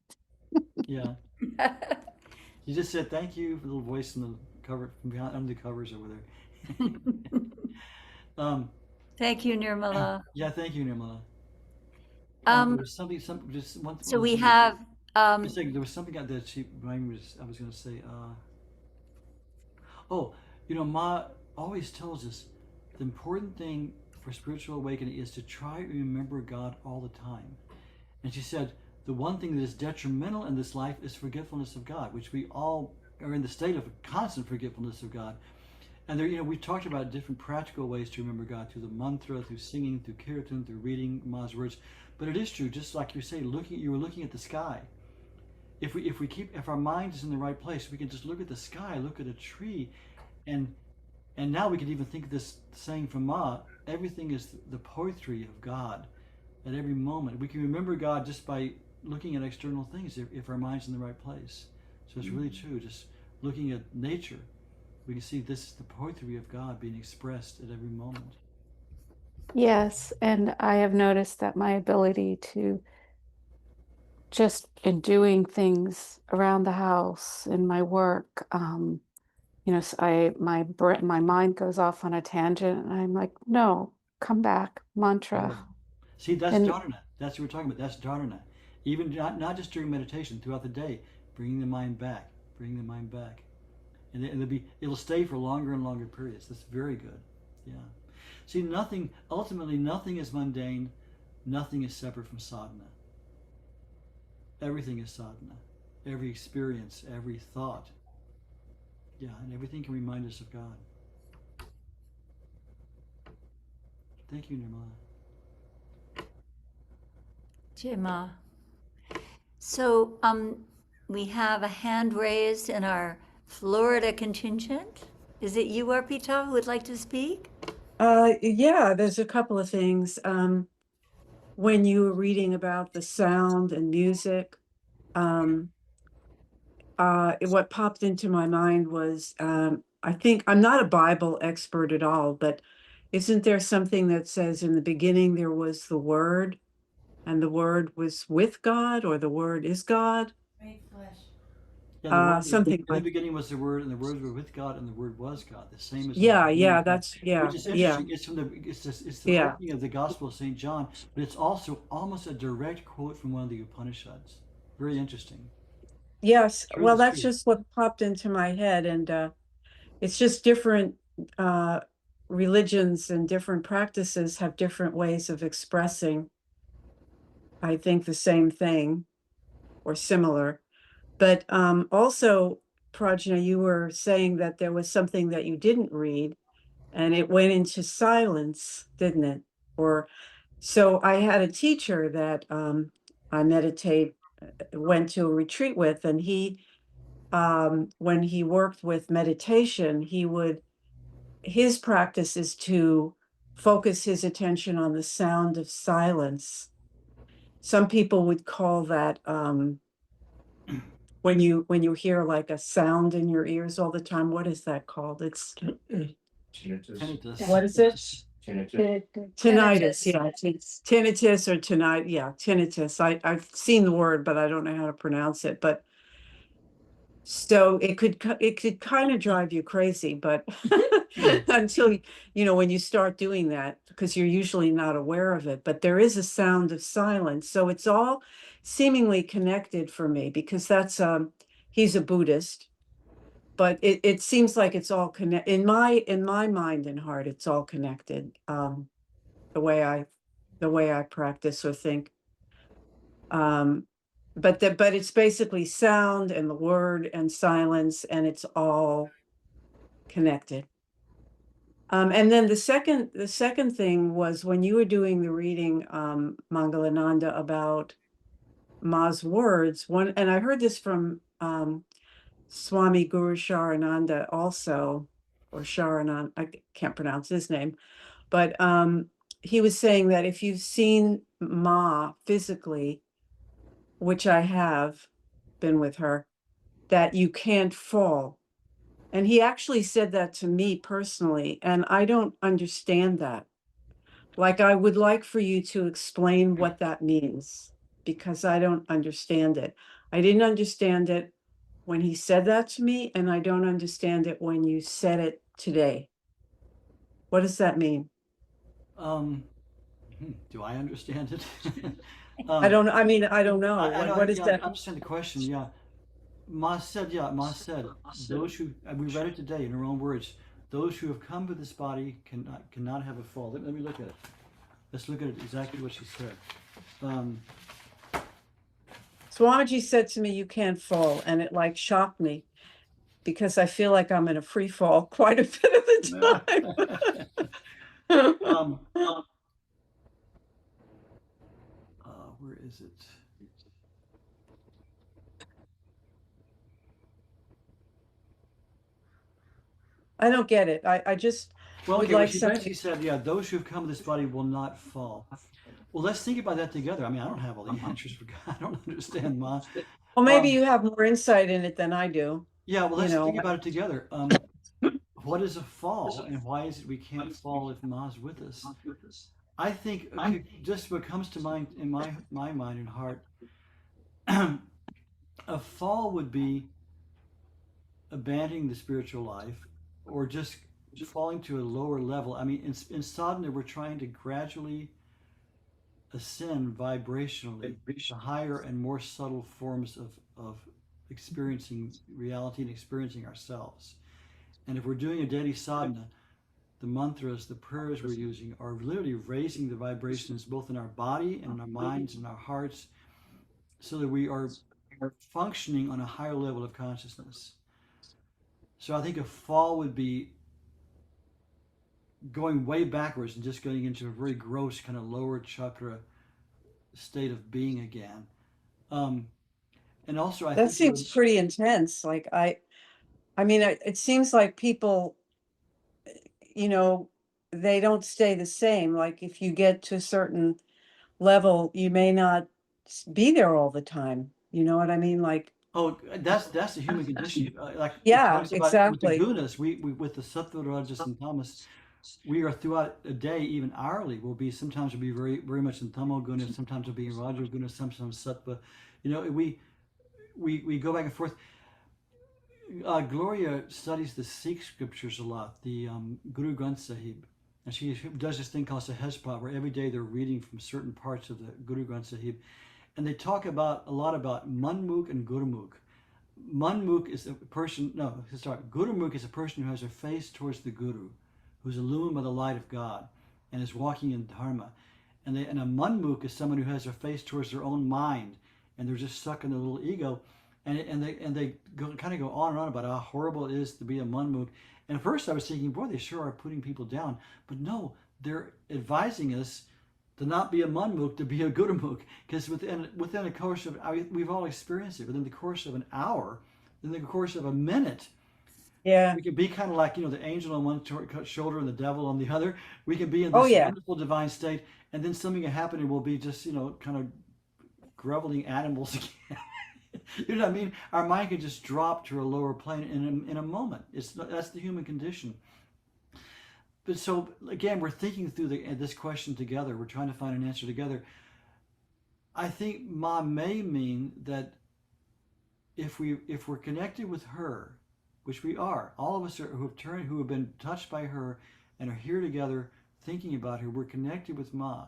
Speaker 1: yeah. You just said thank you for the little voice in the cover from behind under the covers over there. um,
Speaker 2: Thank you, Nirmala.
Speaker 1: yeah, thank you, Nirmala.
Speaker 2: Um,
Speaker 1: There was something, just one
Speaker 2: so
Speaker 1: other
Speaker 2: we
Speaker 1: thing.
Speaker 2: have,
Speaker 1: Just a second, there was something out that she reminded me. I was going to say. Oh, you know, Ma always tells us the important thing for spiritual awakening is to try to remember God all the time. And she said the one thing that is detrimental in this life is forgetfulness of God, which we all are in the state of constant forgetfulness of God. And there, you know, we talked about different practical ways to remember God through the mantra, through singing, through kirtan, through reading Ma's words. But it is true, just like you say, you were looking at the sky. If our mind is in the right place, we can just look at the sky, look at a tree, and now we can even think of this saying from Ma: everything is the poetry of God at every moment. We can remember God just by looking at external things if our mind's in the right place. So it's really true. Just looking at nature, we can see this is the poetry of God being expressed at every moment.
Speaker 13: Yes, and I have noticed that my ability to just in doing things around the house, in my work, you know, my mind goes off on a tangent, and I'm like, no, come back, mantra.
Speaker 1: See, that's
Speaker 13: And
Speaker 1: dharana. That's what we're talking about. That's dharana. Even not just during meditation, throughout the day, bringing the mind back, bringing the mind back, and it'll stay for longer and longer periods. That's very good. Yeah. See, ultimately, nothing is mundane. Nothing is separate from sadhana. Everything is sadhana. Every experience, every thought. Yeah, and everything can remind us of God. Thank you, Nirmala.
Speaker 2: Jema. So we have a hand raised in our Florida contingent. Is it you, Arpita, who would like to speak?
Speaker 8: Yeah, there's a couple of things. When you were reading about the sound and music, what popped into my mind was, I think I'm not a Bible expert at all, but isn't there something that says in the beginning there was the Word, and the Word was with God, or the Word is God?
Speaker 16: Made flesh.
Speaker 1: Yeah,
Speaker 8: Something
Speaker 1: in the
Speaker 8: like,
Speaker 1: beginning was the Word, and the Word was with God, and the Word was God. The same as in the
Speaker 8: yeah,
Speaker 1: beginning,
Speaker 8: yeah,
Speaker 1: which is
Speaker 8: yeah,
Speaker 1: interesting. It's the
Speaker 8: yeah.
Speaker 1: opening of the Gospel of Saint John, but it's also almost a direct quote from one of the Upanishads. Very interesting.
Speaker 8: Yes,
Speaker 1: True
Speaker 8: well,
Speaker 1: is
Speaker 8: that's
Speaker 1: true.
Speaker 8: just what popped into my head, and it's just different religions and different practices have different ways of expressing, I think, the same thing or similar. But also, Prajna, you were saying that there was something that you didn't read and it went into silence, didn't it? Or so I had a teacher that I went to a retreat with, and when he worked with meditation, his practice is to focus his attention on the sound of silence. Some people would call that when you hear like a sound in your ears all the time. What is that called? It's
Speaker 1: Tinnitus.
Speaker 8: what is it?
Speaker 6: Tinnitus.
Speaker 8: Tinnitus. Yeah, it's tinnitus or tonight. Yeah, tinnitus. I've seen the word, but I don't know how to pronounce it. But so it could kind of drive you crazy, but until when you start doing that, because you're usually not aware of it. But there is a sound of silence, so it's all seemingly connected for me, because that's he's a Buddhist, but it seems like it's all connect in my mind and heart. It's all connected. The way I practice or think. But it's basically sound and the word and silence, and it's all connected. And then the second thing was when you were doing the reading, Mangalananda, about Ma's words. And I heard this from Swami Guru Sharananda also, or Sharanand, I can't pronounce his name, but he was saying that if you've seen Ma physically, which I have been with her, that you can't fall. And he actually said that to me personally, and I don't understand that. Like, I would like for you to explain what that means, because I don't understand it. I didn't understand it when he said that to me, and I don't understand it when you said it today. What does that mean?
Speaker 1: Do I understand it?
Speaker 8: I don't know. What is
Speaker 1: Yeah,
Speaker 8: that?
Speaker 1: I understand the question. Yeah. Ma said, those who, and we read it today in her own words, those who have come to this body cannot have a fall. Let me look at it. Let's look at it exactly what she said.
Speaker 8: Swamiji said to me, "You can't fall," and it like shocked me, because I feel like I'm in a free fall quite a bit of the time.
Speaker 1: Where is it?
Speaker 8: I don't get it. I just would
Speaker 1: Okay, well,
Speaker 8: like
Speaker 1: she
Speaker 8: something.
Speaker 1: basically said, those who have come to this body will not fall. Well, let's think about that together. I mean, I don't have all the answers for God. I don't understand, Ma.
Speaker 8: Well, maybe you have more insight in it than I do.
Speaker 1: Yeah, well, let's think about it together. What is a fall, and why is it we can't fall if Ma's with us? I think just what comes to mind in my mind and heart, a fall would be abandoning the spiritual life, or just falling to a lower level. I mean, in sadhana, we're trying to gradually ascend vibrationally to higher and more subtle forms of experiencing reality and experiencing ourselves. And if we're doing a daily sadhana, the mantras, the prayers we're using are literally raising the vibrations both in our body and in our minds and our hearts so that we are functioning on a higher level of consciousness. So I think a fall would be going way backwards and just getting into a very gross kind of lower chakra state of being again. Um, and also, I
Speaker 8: That
Speaker 1: think
Speaker 8: seems pretty intense. Like I mean, it seems like people, you know, they don't stay the same. Like if you get to a certain level, you may not be there all the time. You know what I mean? Like,
Speaker 1: oh, that's the human condition. Like it
Speaker 8: yeah,
Speaker 1: talks about with the
Speaker 8: exactly.
Speaker 1: gunas, we with the sattva, rajas, and tamas, we are throughout a day, even hourly, will be sometimes we'll be very much in tamo guna, sometimes we'll be in raja guna, sometimes sattva. You know, we go back and forth. Gloria studies the Sikh scriptures a lot, the Guru Granth Sahib, and she does this thing called Sahajpat, where every day they're reading from certain parts of the Guru Granth Sahib, and they talk about a lot about Manmukh and Gurumukh. Manmukh is a person, no, sorry, Gurumukh is a person who has their face towards the Guru, who's illumined by the light of God, and is walking in Dharma. And a Manmukh is someone who has their face towards their own mind, and they're just stuck in their little ego. And they kind of go on and on about how horrible it is to be a Manmukh. And at first I was thinking, boy, they sure are putting people down. But no, they're advising us to not be a Manmukh, to be a Gurumukh. Because within the course of, we've all experienced it, within the course of an hour, in the course of a minute,
Speaker 8: Yeah.
Speaker 1: we can be kind of like, the angel on one shoulder and the devil on the other. We can be in
Speaker 8: Oh,
Speaker 1: this
Speaker 8: yeah.
Speaker 1: wonderful divine state, and then something can happen and we'll be just, kind of groveling animals again. You know what I mean? Our mind can just drop to a lower plane in a moment. That's the human condition. But so again, we're thinking through this question together. We're trying to find an answer together. I think Ma may mean that if we're connected with her, which we are, all of us who have been touched by her and are here together thinking about her, we're connected with Ma.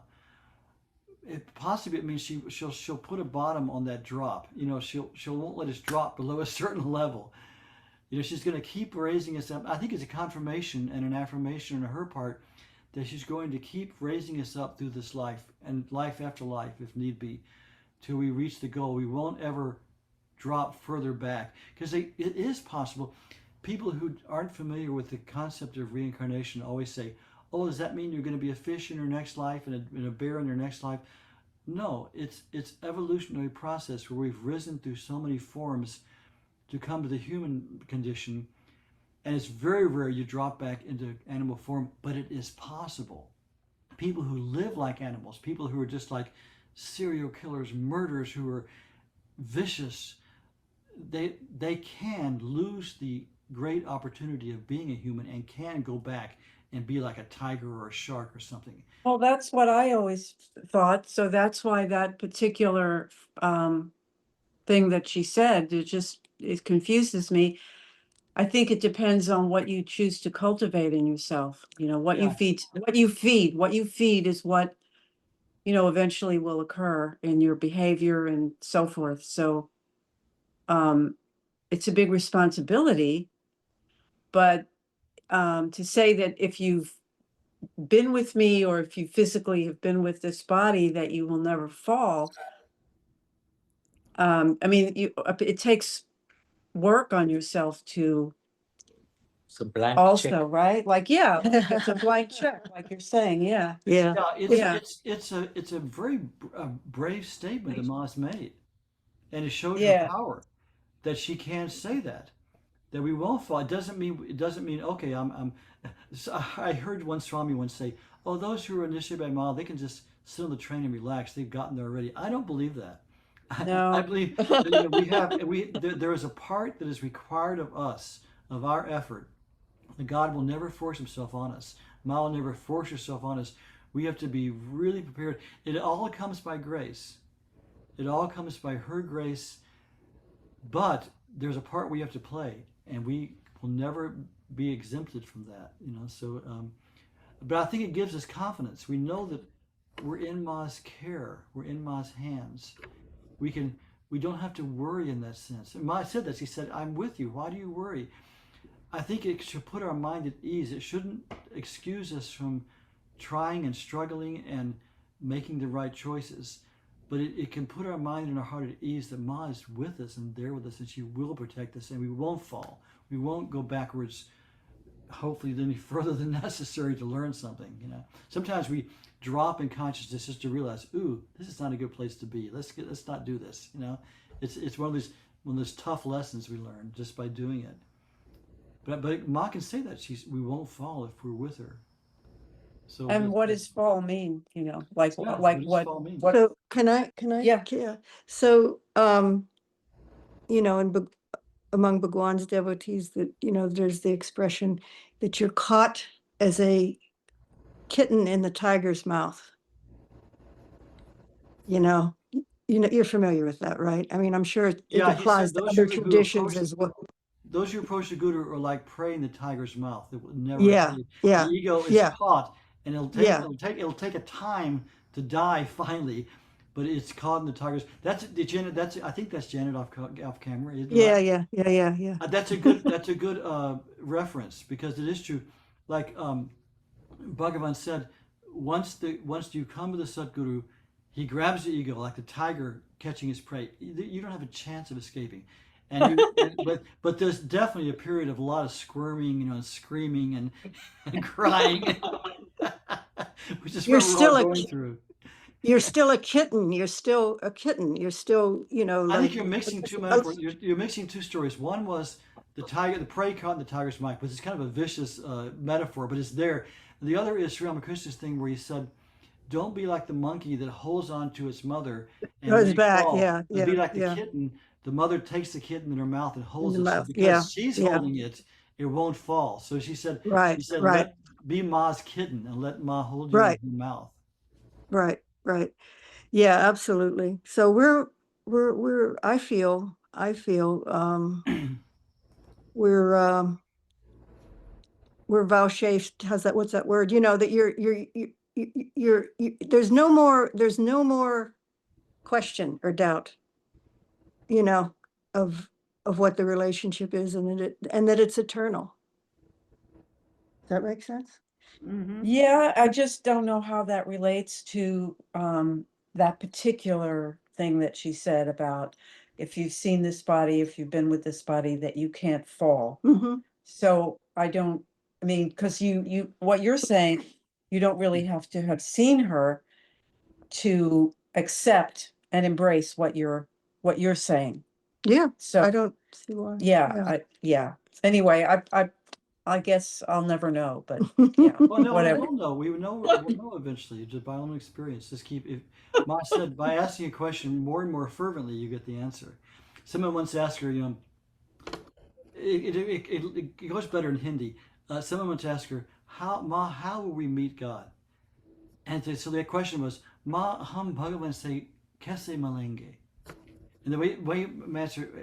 Speaker 1: It means she'll put a bottom on that drop. She won't let us drop below a certain level. She's going to keep raising us up. I think it's a confirmation and an affirmation on her part that she's going to keep raising us up through this life and life after life, if need be, till we reach the goal. We won't ever drop further back, because it is possible. People who aren't familiar with the concept of reincarnation always say, oh, does that mean you're going to be a fish in your next life and a bear in your next life? No, it's evolutionary process where we've risen through so many forms to come to the human condition, and it's very rare you drop back into animal form, but it is possible. People who live like animals, people who are just like serial killers, murderers, who are vicious, they can lose the great opportunity of being a human and can go back and be like a tiger or a shark or something.
Speaker 8: Well, that's what I always thought. So that's why that particular thing that she said, it confuses me. I think it depends on what you choose to cultivate in yourself. What you
Speaker 1: Yeah.
Speaker 8: feed is what, eventually will occur in your behavior and so forth. So it's a big responsibility, but to say that if you've been with me or if you physically have been with this body that you will never fall. I mean, it takes work on yourself to
Speaker 17: It's a blank
Speaker 8: also,
Speaker 17: check.
Speaker 8: right? Like, yeah, it's a blank check, like you're saying, yeah.
Speaker 7: Yeah.
Speaker 1: Yeah, it's a very brave statement that Ma's made, and it shows her
Speaker 8: Yeah.
Speaker 1: power that she can say that we won't fall. It doesn't mean okay. So I heard one Swami once say, "Oh, those who are initiated by Ma, they can just sit on the train and relax. They've gotten there already." I don't believe that. I
Speaker 8: No.
Speaker 1: believe that there is a part that is required of us, of our effort. And God will never force himself on us. Ma will never force herself on us. We have to be really prepared. It all comes by grace. It all comes by her grace. But there's a part we have to play, and we will never be exempted from that. So, but I think it gives us confidence. We know that we're in Ma's care. We're in Ma's hands. We can we don't have to worry in that sense. And Ma said this. He said, "I'm with you. Why do you worry?" I think it should put our mind at ease. It shouldn't excuse us from trying and struggling and making the right choices. But it can put our mind and our heart at ease that Ma is with us and there with us, and she will protect us, and we won't fall. We won't go backwards, hopefully, any further than necessary to learn something. Sometimes we drop in consciousness just to realize, ooh, this is not a good place to be. Let's not do this. It's one of those tough lessons we learn just by doing it. But Ma can say that we won't fall if we're with her. So
Speaker 8: And what does fall mean? Like
Speaker 1: yeah,
Speaker 8: like
Speaker 1: what does
Speaker 8: what
Speaker 1: fall mean?
Speaker 8: what
Speaker 7: So can I?
Speaker 8: Yeah.
Speaker 7: So, among Bhagwan's devotees, that, there's the expression that you're caught as a kitten in the tiger's mouth. You're familiar with that, right? I mean, I'm sure it
Speaker 1: Yeah, he
Speaker 7: applies
Speaker 1: said
Speaker 7: to
Speaker 1: those
Speaker 7: other
Speaker 1: who
Speaker 7: traditions
Speaker 1: approach
Speaker 7: as well.
Speaker 1: those who approach the Guru are like prey in the tiger's mouth. It will never
Speaker 7: Yeah,
Speaker 1: escape.
Speaker 7: yeah,
Speaker 1: The ego is
Speaker 7: yeah,
Speaker 1: caught, and
Speaker 7: yeah.
Speaker 1: it'll take a time to die finally, but it's caught in the tiger's. I think that's Janet off camera, isn't it?
Speaker 7: Yeah,
Speaker 1: Right?
Speaker 7: yeah.
Speaker 1: That's a good reference, because it is true. Like Bhagavan said, once you come to the Satguru, he grabs the ego like the tiger catching his prey. You don't have a chance of escaping, but there's definitely a period of a lot of squirming, and screaming and crying, which is
Speaker 7: You're
Speaker 1: what we're all
Speaker 7: still a
Speaker 1: going through.
Speaker 7: you're still a kitten. You're still a kitten. You're still,
Speaker 1: I think
Speaker 7: like
Speaker 1: you're mixing two metaphors. You're mixing two stories. One was the prey caught in the tiger's mouth, which is kind of a vicious metaphor, but it's there. The other is Sri Ramakrishna's thing, where he said, "Don't be like the monkey that holds on to its mother and
Speaker 7: goes
Speaker 1: may
Speaker 7: back.
Speaker 1: fall,
Speaker 7: Yeah,
Speaker 1: but be like the
Speaker 7: yeah.
Speaker 1: kitten. The mother takes the kitten in her mouth and
Speaker 7: In
Speaker 1: holds
Speaker 7: the
Speaker 1: it. So
Speaker 7: mouth. Yeah,
Speaker 1: because she's
Speaker 7: yeah.
Speaker 1: holding it, it won't fall." So she
Speaker 7: Right,
Speaker 1: said,
Speaker 7: right,
Speaker 1: be Ma's kitten and let Ma hold you in
Speaker 7: right,
Speaker 1: her mouth.
Speaker 7: right. Yeah, absolutely. So I feel, we're vouchsafed. What's that word? That there's no more question or doubt, you know, of what the relationship is, and that it's eternal. Does that make sense?
Speaker 8: Yeah, I just don't know how that relates to that particular thing that she said about if you've seen this body, if you've been with this body, that you can't fall.
Speaker 7: Mm-hmm.
Speaker 8: So I mean, because what you're saying, you don't really have to have seen her to accept and embrace what you're saying.
Speaker 7: Yeah,
Speaker 8: So
Speaker 7: I don't see why.
Speaker 8: yeah. Anyway, I guess I'll never know, but yeah,
Speaker 1: Well, no, we
Speaker 8: whatever.
Speaker 1: will know. We'll know eventually, just by own experience. Just keep. If Ma said, by asking a question more and more fervently, you get the answer. Someone once asked her, it goes better in Hindi. Someone once asked her, how will we meet God? And so the question was, Ma, hum Bhagavan se kaise milenge? And the way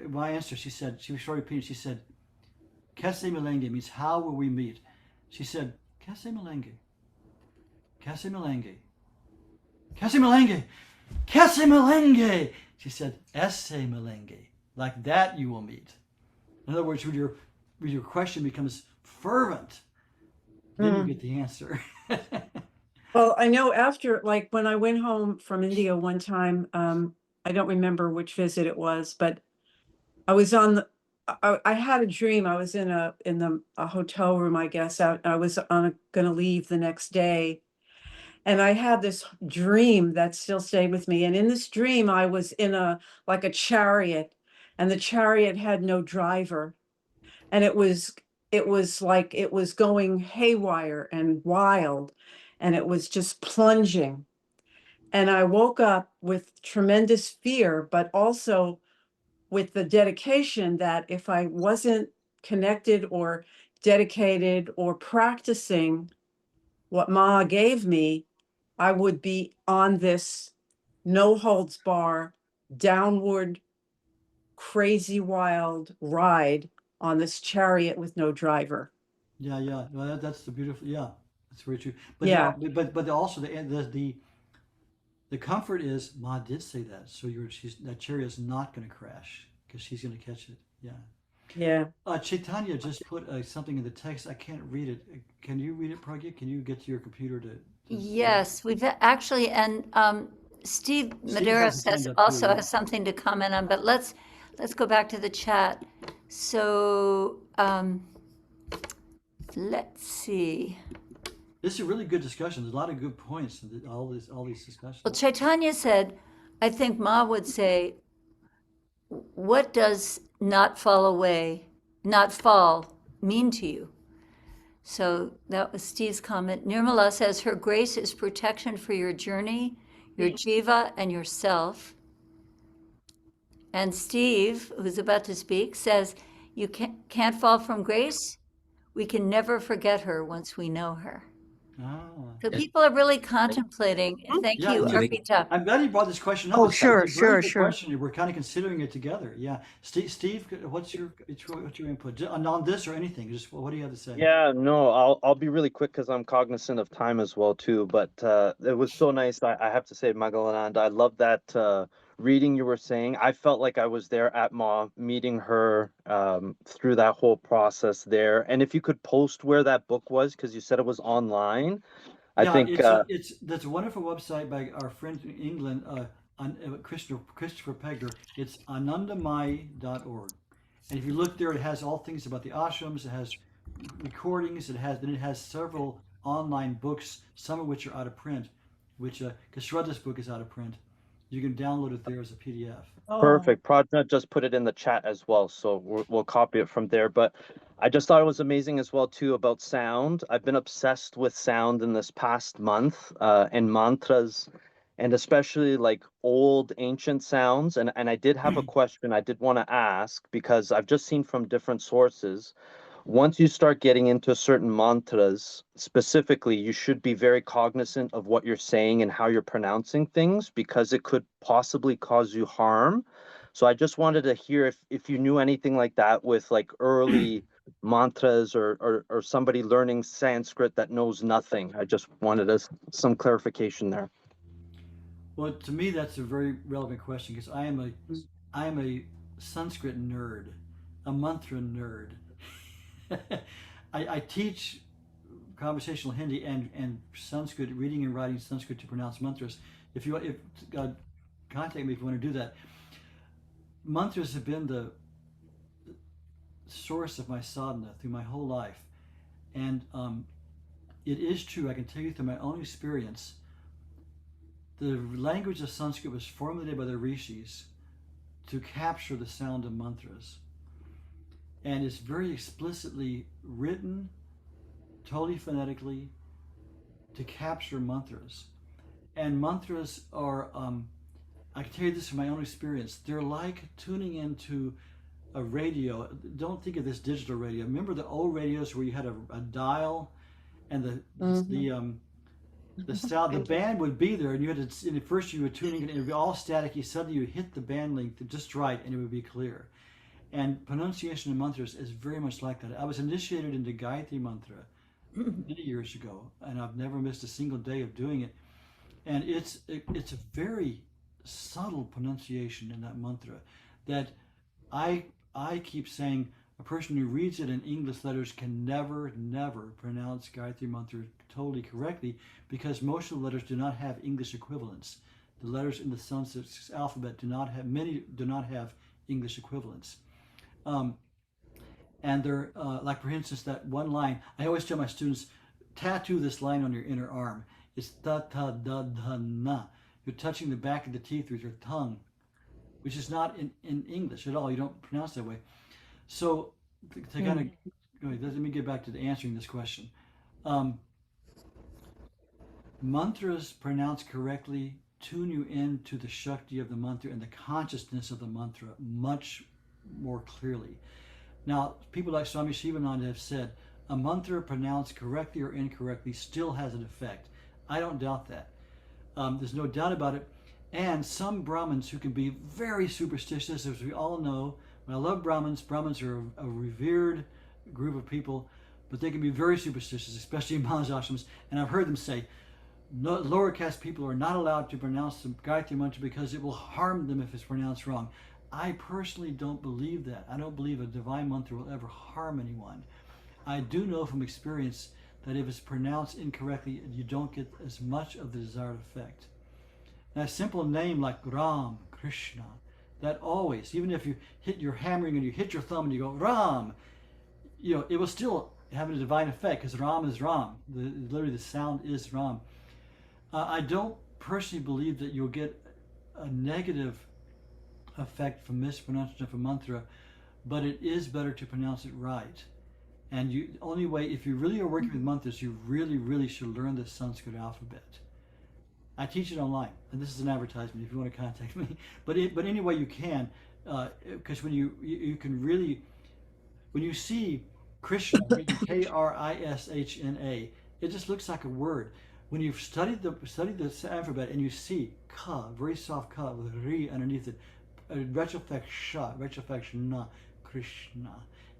Speaker 1: my answer, she was short repeating, she said, kaise milenge means how will we meet? She said, kaise milenge? Kaise milenge? Kaise milenge? Kaise milenge? She said, esse milenge. Like that you will meet. In other words, when your question becomes fervent, then you get the answer.
Speaker 8: Well, I know after, like, when I went home from India one time, I don't remember which visit it was, but I was I had a dream. I was in a hotel room, I guess. I was gonna leave the next day. And I had this dream that still stayed with me. And in this dream, I was in like a chariot, and the chariot had no driver. And it was like it was going haywire and wild, and it was just plunging. And I woke up with tremendous fear, but also with the dedication that if I wasn't connected or dedicated or practicing what Ma gave me, I would be on this no holds bar, downward, crazy, wild ride on this chariot with no driver.
Speaker 1: Yeah. Well, that's the beautiful. Yeah, that's very true. But
Speaker 8: Yeah.
Speaker 1: but also the the comfort is Ma did say that, so that chariot is not going to crash because she's going to catch it. Yeah.
Speaker 8: Yeah.
Speaker 1: Chaitanya just put something in the text. I can't read it. Can you read it, Pragya? Can you get to your computer to
Speaker 2: Yes, we've actually, and Steve
Speaker 1: Steve has
Speaker 2: Medeiros
Speaker 1: his hand
Speaker 2: has
Speaker 1: up too,
Speaker 2: also
Speaker 1: yeah.
Speaker 2: has something to comment on, but let's go back to the chat. So let's see.
Speaker 1: This is a really good discussion. There's a lot of good points in all these discussions.
Speaker 2: Well, Chaitanya said, I think Ma would say, what does not fall away, not fall mean to you? So that was Steve's comment. Nirmala says, her grace is protection for your journey, your jiva, and yourself. And Steve, who's about to speak, says, you can't fall from grace. We can never forget her once we know her. So people are really contemplating. Thank you, Arpita.
Speaker 1: I'm glad you brought this question up.
Speaker 7: Oh,
Speaker 1: It's
Speaker 7: sure,
Speaker 1: a very
Speaker 7: sure,
Speaker 1: good
Speaker 7: sure.
Speaker 1: question. We're kind of considering it together. Yeah. Steve, what's your input on this or anything? Just what do you have to say?
Speaker 11: Yeah, no, I'll be really quick because I'm cognizant of time as well too. But it was so nice. I have to say, Magalanand, I love that reading you were saying. I felt like I was there at Ma, meeting her through that whole process there. And if you could post where that book was, because you said it was online, I
Speaker 1: Yeah,
Speaker 11: think.
Speaker 1: that's a wonderful website by our friend in England, Christopher Pegler. It's anandamayi.org. And if you look there, it has all things about the ashrams. It has recordings. It has several online books, some of which are out of print. Which because Shraddha's book is out of print, you can download it there as a PDF.
Speaker 11: Perfect. Prajna just put it in the chat as well, so we'll copy it from there. But I just thought it was amazing as well too about sound. I've been obsessed with sound in this past month, and mantras, and especially like old ancient sounds. And I did have a question I did want to ask because I've just seen from different sources. Once you start getting into certain mantras, specifically, you should be very cognizant of what you're saying and how you're pronouncing things because it could possibly cause you harm. So I just wanted to hear if you knew anything like that with like early mantras or somebody learning Sanskrit that knows nothing. I just wanted some clarification there.
Speaker 1: Well, to me, that's a very relevant question because I am a Sanskrit nerd, a mantra nerd. I teach conversational Hindi and Sanskrit, reading and writing Sanskrit to pronounce mantras. If contact me if you want to do that. Mantras have been the source of my sadhana through my whole life, and it is true. I can tell you through my own experience. The language of Sanskrit was formulated by the rishis to capture the sound of mantras. And it's very explicitly written, totally phonetically, to capture mantras. And mantras are, I can tell you this from my own experience, they're like tuning into a radio. Don't think of this digital radio. Remember the old radios where you had a dial and the sound, the band would be there, and you had to. And at first, you were tuning it, and it would be all static. Suddenly, you hit the band length just right, and it would be clear. And pronunciation of mantras is very much like that. I was initiated into Gayatri Mantra many years ago, and I've never missed a single day of doing it. And it's a very subtle pronunciation in that mantra that I keep saying. A person who reads it in English letters can never pronounce Gayatri Mantra totally correctly because most of the letters do not have English equivalents. The letters in the Sanskrit alphabet many do not have English equivalents. And they're like, for instance, that one line. I always tell my students, tattoo this line on your inner arm. It's ta ta da da na. You're touching the back of the teeth with your tongue, which is not in English at all. You don't pronounce that way. So to kind of, let me get back to answering this question. Mantras pronounced correctly tune you into the Shakti of the mantra and the consciousness of the mantra much more clearly. Now, people like Swami Shivananda have said, a mantra pronounced correctly or incorrectly still has an effect. I don't doubt that. There's no doubt about it. And some Brahmins who can be very superstitious, as we all know, I love Brahmins. Brahmins are a revered group of people, but they can be very superstitious, especially in Maharaj ashrams. And I've heard them say, lower caste people are not allowed to pronounce the Gayatri Mantra because it will harm them if it's pronounced wrong. I personally don't believe that. I don't believe a divine mantra will ever harm anyone. I do know from experience that if it's pronounced incorrectly, you don't get as much of the desired effect. And a simple name like Ram, Krishna, that always, even if you're hammering and you hit your thumb and you go Ram, it will still have a divine effect because Ram is Ram. Literally, the sound is Ram. I don't personally believe that you'll get a negative effect from mispronunciation of a mantra, but it is better to pronounce it right. And the only way, if you really are working with mantras, you really, really should learn the Sanskrit alphabet. I teach it online, and this is an advertisement if you want to contact me. But any way you can, because when you can really, when you see Krishna written Krishna, it just looks like a word. When you've studied the alphabet and you see ka, very soft ka with ri underneath it, retroflex sha, retroflex na, Krishna,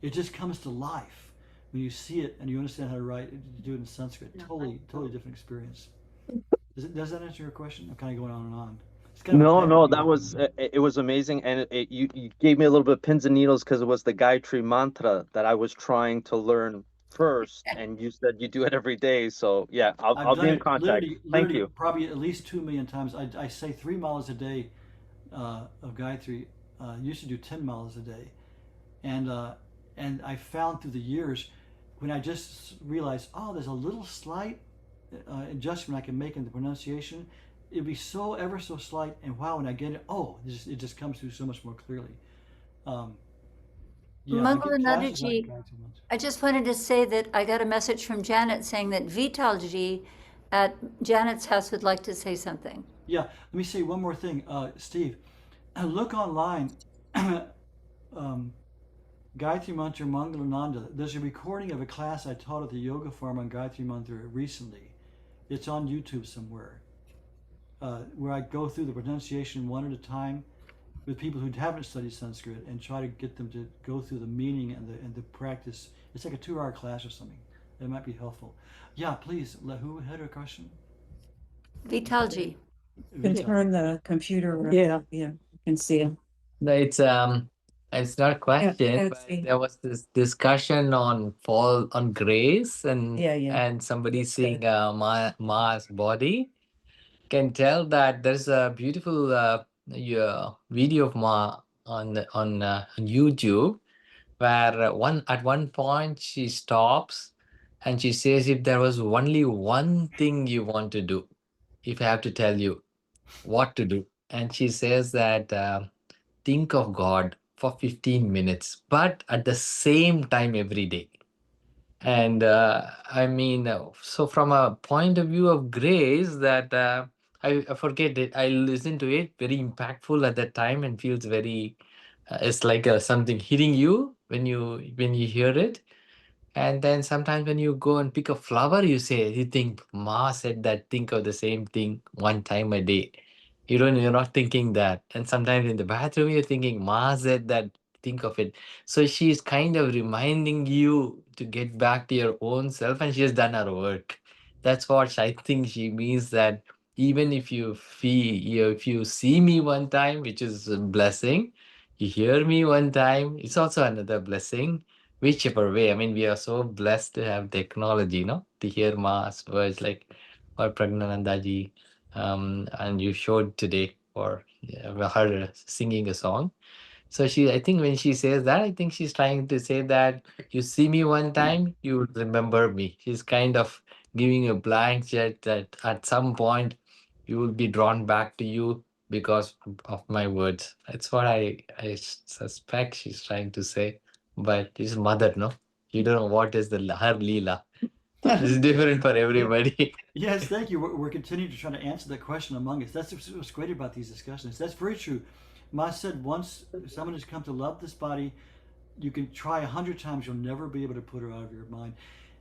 Speaker 1: it just comes to life when you see it and you understand how to write it, do it in Sanskrit. Totally different experience. Does that answer your question? I'm kind of going on and on. It's kind of
Speaker 11: No, that was it was amazing, and you gave me a little bit of pins and needles because it was the Gayatri mantra that I was trying to learn first, and you said you do it every day. So yeah, I'll
Speaker 1: done
Speaker 11: be in
Speaker 1: it
Speaker 11: contact. Thank you.
Speaker 1: probably at least 2 million times. I say 3 miles a day of Gayatri. Used to do 10 miles a day, and I found through the years when I just realized, oh, there's a little slight adjustment I can make in the pronunciation. It'd be so ever so slight, and wow, when I get it, it just comes through so much more clearly. Yeah, I get classes like Gayatri Mantra.
Speaker 2: I just wanted to say that I got a message from Janet saying that Vitalji at Janet's house would like to say something.
Speaker 1: Yeah, let me say one more thing, Steve. Look online, Gayatri Mantra Mangalananda. There's a recording of a class I taught at the Yoga Farm on Gayatri Mantra recently. It's on YouTube somewhere, where I go through the pronunciation one at a time with people who haven't studied Sanskrit and try to get them to go through the meaning and the practice. It's like a 2-hour class or something. That might be helpful. Yeah, please. Who had a question?
Speaker 2: Vitalji.
Speaker 8: Can turn the computer around.
Speaker 7: Yeah.
Speaker 8: You can see it.
Speaker 17: No, it's not a question,
Speaker 8: let's
Speaker 17: but
Speaker 8: see.
Speaker 17: there was this discussion on fall on grace and
Speaker 8: Yeah.
Speaker 17: and somebody seeing Ma's body. Can tell that there's a beautiful video of Ma on YouTube where at one point she stops and she says, if there was only one thing you want to do, if I have to tell you what to do, and she says that think of God for 15 minutes, but at the same time every day. And I mean, so from a point of view of grace, that I forget it. I listened to it, very impactful at that time, and feels very. It's like something hitting you when you hear it. And then sometimes when you go and pick a flower, you think Ma said that. Think of the same thing one time a day. You're not thinking that. And sometimes in the bathroom, you're thinking Ma said that. Think of it. So she's kind of reminding you to get back to your own self, and she has done her work. That's what I think she means, that even if if you see me one time, which is a blessing, you hear me one time, it's also another blessing. Whichever way, I mean, we are so blessed to have technology, to hear Ma's words like or Pragnanandaji, and you showed today for her singing a song. So I think when she says that, I think she's trying to say that you see me one time, you remember me. She's kind of giving a blank check that at some point you will be drawn back to you because of my words. That's what I suspect she's trying to say. But it's mother, no? You don't know what is her Leela. It's different for everybody.
Speaker 1: Yes, thank you. We're continuing to try to answer that question among us. That's what's great about these discussions. That's very true. Ma said once someone has come to love this body, you can try 100 times, you'll never be able to put her out of your mind.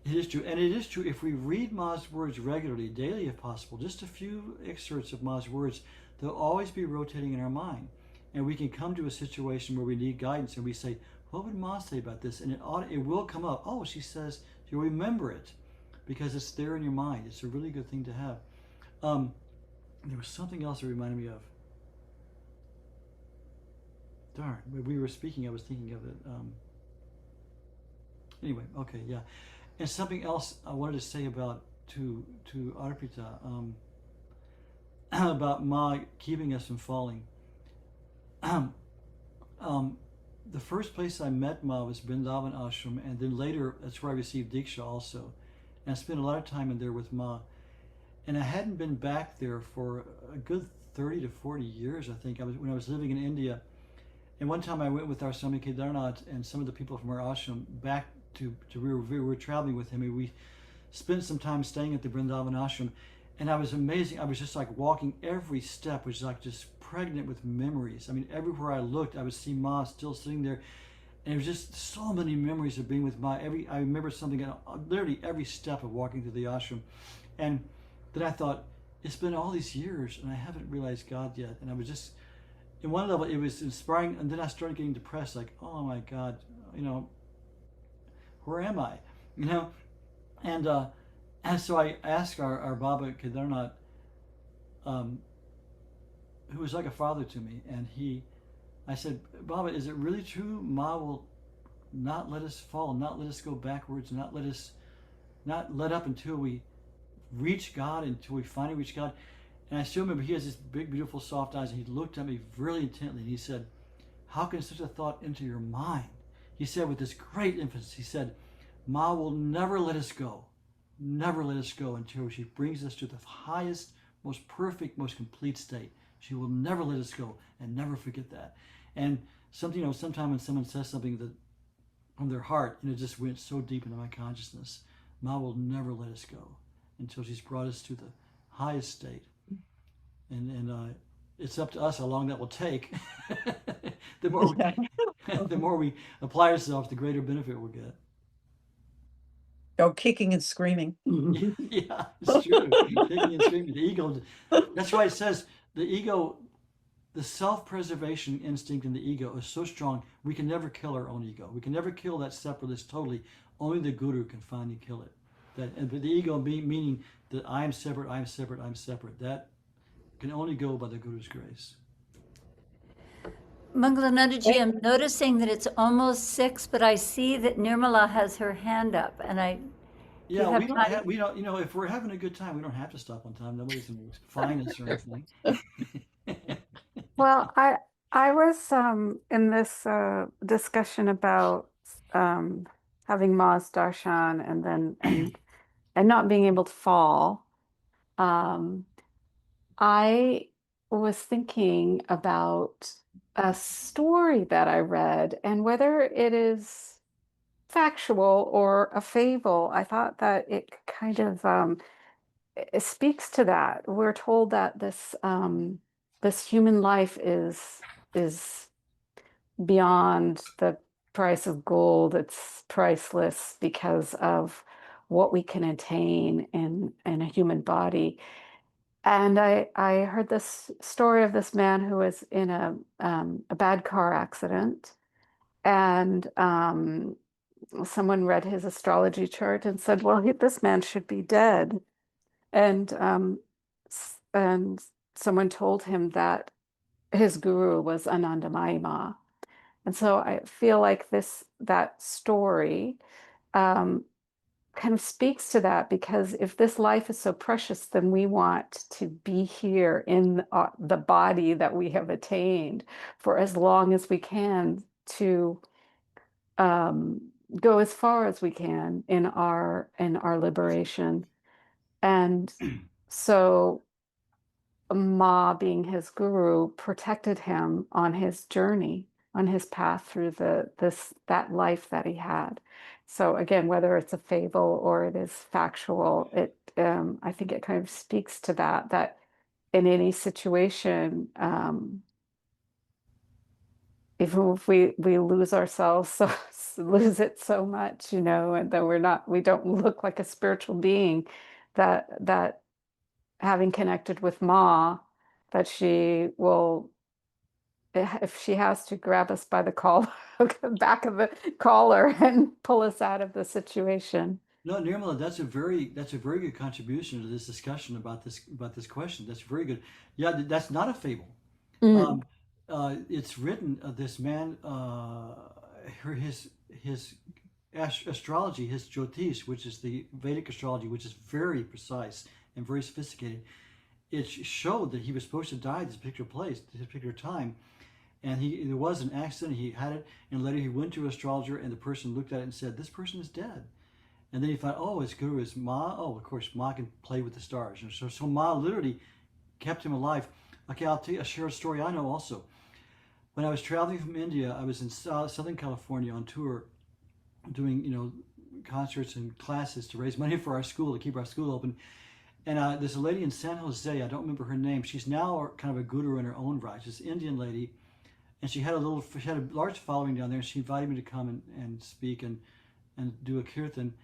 Speaker 1: It is true. And it is true, if we read Ma's words regularly, daily if possible, just a few excerpts of Ma's words, they'll always be rotating in our mind. And we can come to a situation where we need guidance and we say, what would Ma say about this? And it will come up. Oh, she says, you'll remember it because it's there in your mind. It's a really good thing to have. There was something else that reminded me of. Darn, when we were speaking, I was thinking of it. Anyway, okay, yeah. And something else I wanted to say about to Arpita, about Ma keeping us from falling. Um, the first place I met Ma was Vrindavan Ashram, and then later that's where I received Diksha also. And I spent a lot of time in there with Ma. And I hadn't been back there for a good 30 to 40 years, I think. When I was living in India. And one time I went with our Swami Kedarnath and some of the people from our ashram back to we were traveling with him, and we spent some time staying at the Vrindavan ashram. And I was amazing. I was just like walking, every step was like just pregnant with memories. I mean, everywhere I looked, I would see Ma still sitting there. And it was just so many memories of being with Ma. I remember something, literally every step of walking through the ashram. And then I thought, it's been all these years and I haven't realized God yet. And I was just, in one level, it was inspiring. And then I started getting depressed, like, oh my God, where am I? You know? And so I asked our Baba Kedarnath, who was like a father to me, and I said, Baba, is it really true Ma will not let us fall, not let us go backwards, not let up until we reach God, until we finally reach God? And I still remember he has this big, beautiful, soft eyes, and he looked at me really intently, and he said, how can such a thought enter your mind? He said with this great emphasis, he said, Ma will never let us go until she brings us to the highest, most perfect, most complete state. She will never let us go, and never forget that. And something, sometime when someone says something that from their heart, and it just went so deep into my consciousness, Ma will never let us go until she's brought us to the highest state. And it's up to us how long that will take. the more we apply ourselves, the greater benefit we'll get.
Speaker 7: Go kicking and screaming.
Speaker 1: Yeah, it's true. Kicking and screaming. The ego, that's why it says the ego, the self-preservation instinct in the ego is so strong, we can never kill our own ego. We can never kill that separatist totally. Only the guru can finally kill it. But the ego meaning that I am separate, I am separate, I'm separate. That can only go by the guru's grace.
Speaker 2: Mangalanandaji, I'm noticing that it's almost 6, but I see that Nirmala has her hand up, and
Speaker 1: Yeah, we don't, if we're having a good time, we don't have to stop on time. Nobody's going to fine us or anything.
Speaker 13: Well, I was in this discussion about having Ma's darshan and then and not being able to fall. I was thinking about a story that I read, and whether it is factual or a fable, I thought that it kind of it speaks to that. We're told that this human life is beyond the price of gold. It's priceless because of what we can attain in a human body. And I heard this story of this man who was in a bad car accident, and someone read his astrology chart and said, well, this man should be dead. And someone told him that his guru was Anandamayi Ma. And so I feel like that story kind of speaks to that, because if this life is so precious, then we want to be here in the body that we have attained for as long as we can, to go as far as we can in our liberation. And so Ma, being his guru, protected him on his journey, on his path through that life that he had. So again, whether it's a fable or it is factual, I think it kind of speaks to that in any situation, even if we lose ourselves, so lose it so much, and that we don't look like a spiritual being, that having connected with Ma, that she will, if she has to, grab us by the collar, the back of the collar, and pull us out of the situation.
Speaker 1: No, Nirmala, that's a very good contribution to this discussion about this question. That's very good. Yeah, that's not a fable.
Speaker 6: Mm.
Speaker 1: It's written. This man, his astrology, his Jyotish, which is the Vedic astrology, which is very precise and very sophisticated. It showed that he was supposed to die at this particular place, this particular time, and there was an accident. He had it, and later he went to an astrologer, and the person looked at it and said, "This person is dead." And then he thought, "Oh, his guru is Ma. Oh, of course, Ma can play with the stars." And so Ma literally kept him alive. Okay, I'll share a story I know also. When I was traveling from India, I was in Southern California on tour, doing concerts and classes to raise money for our school, to keep our school open. And there's a lady in San Jose. I don't remember her name. She's now kind of a guru in her own right. She's an Indian lady, and she had a large following down there. And she invited me to come and speak and do a kirtan.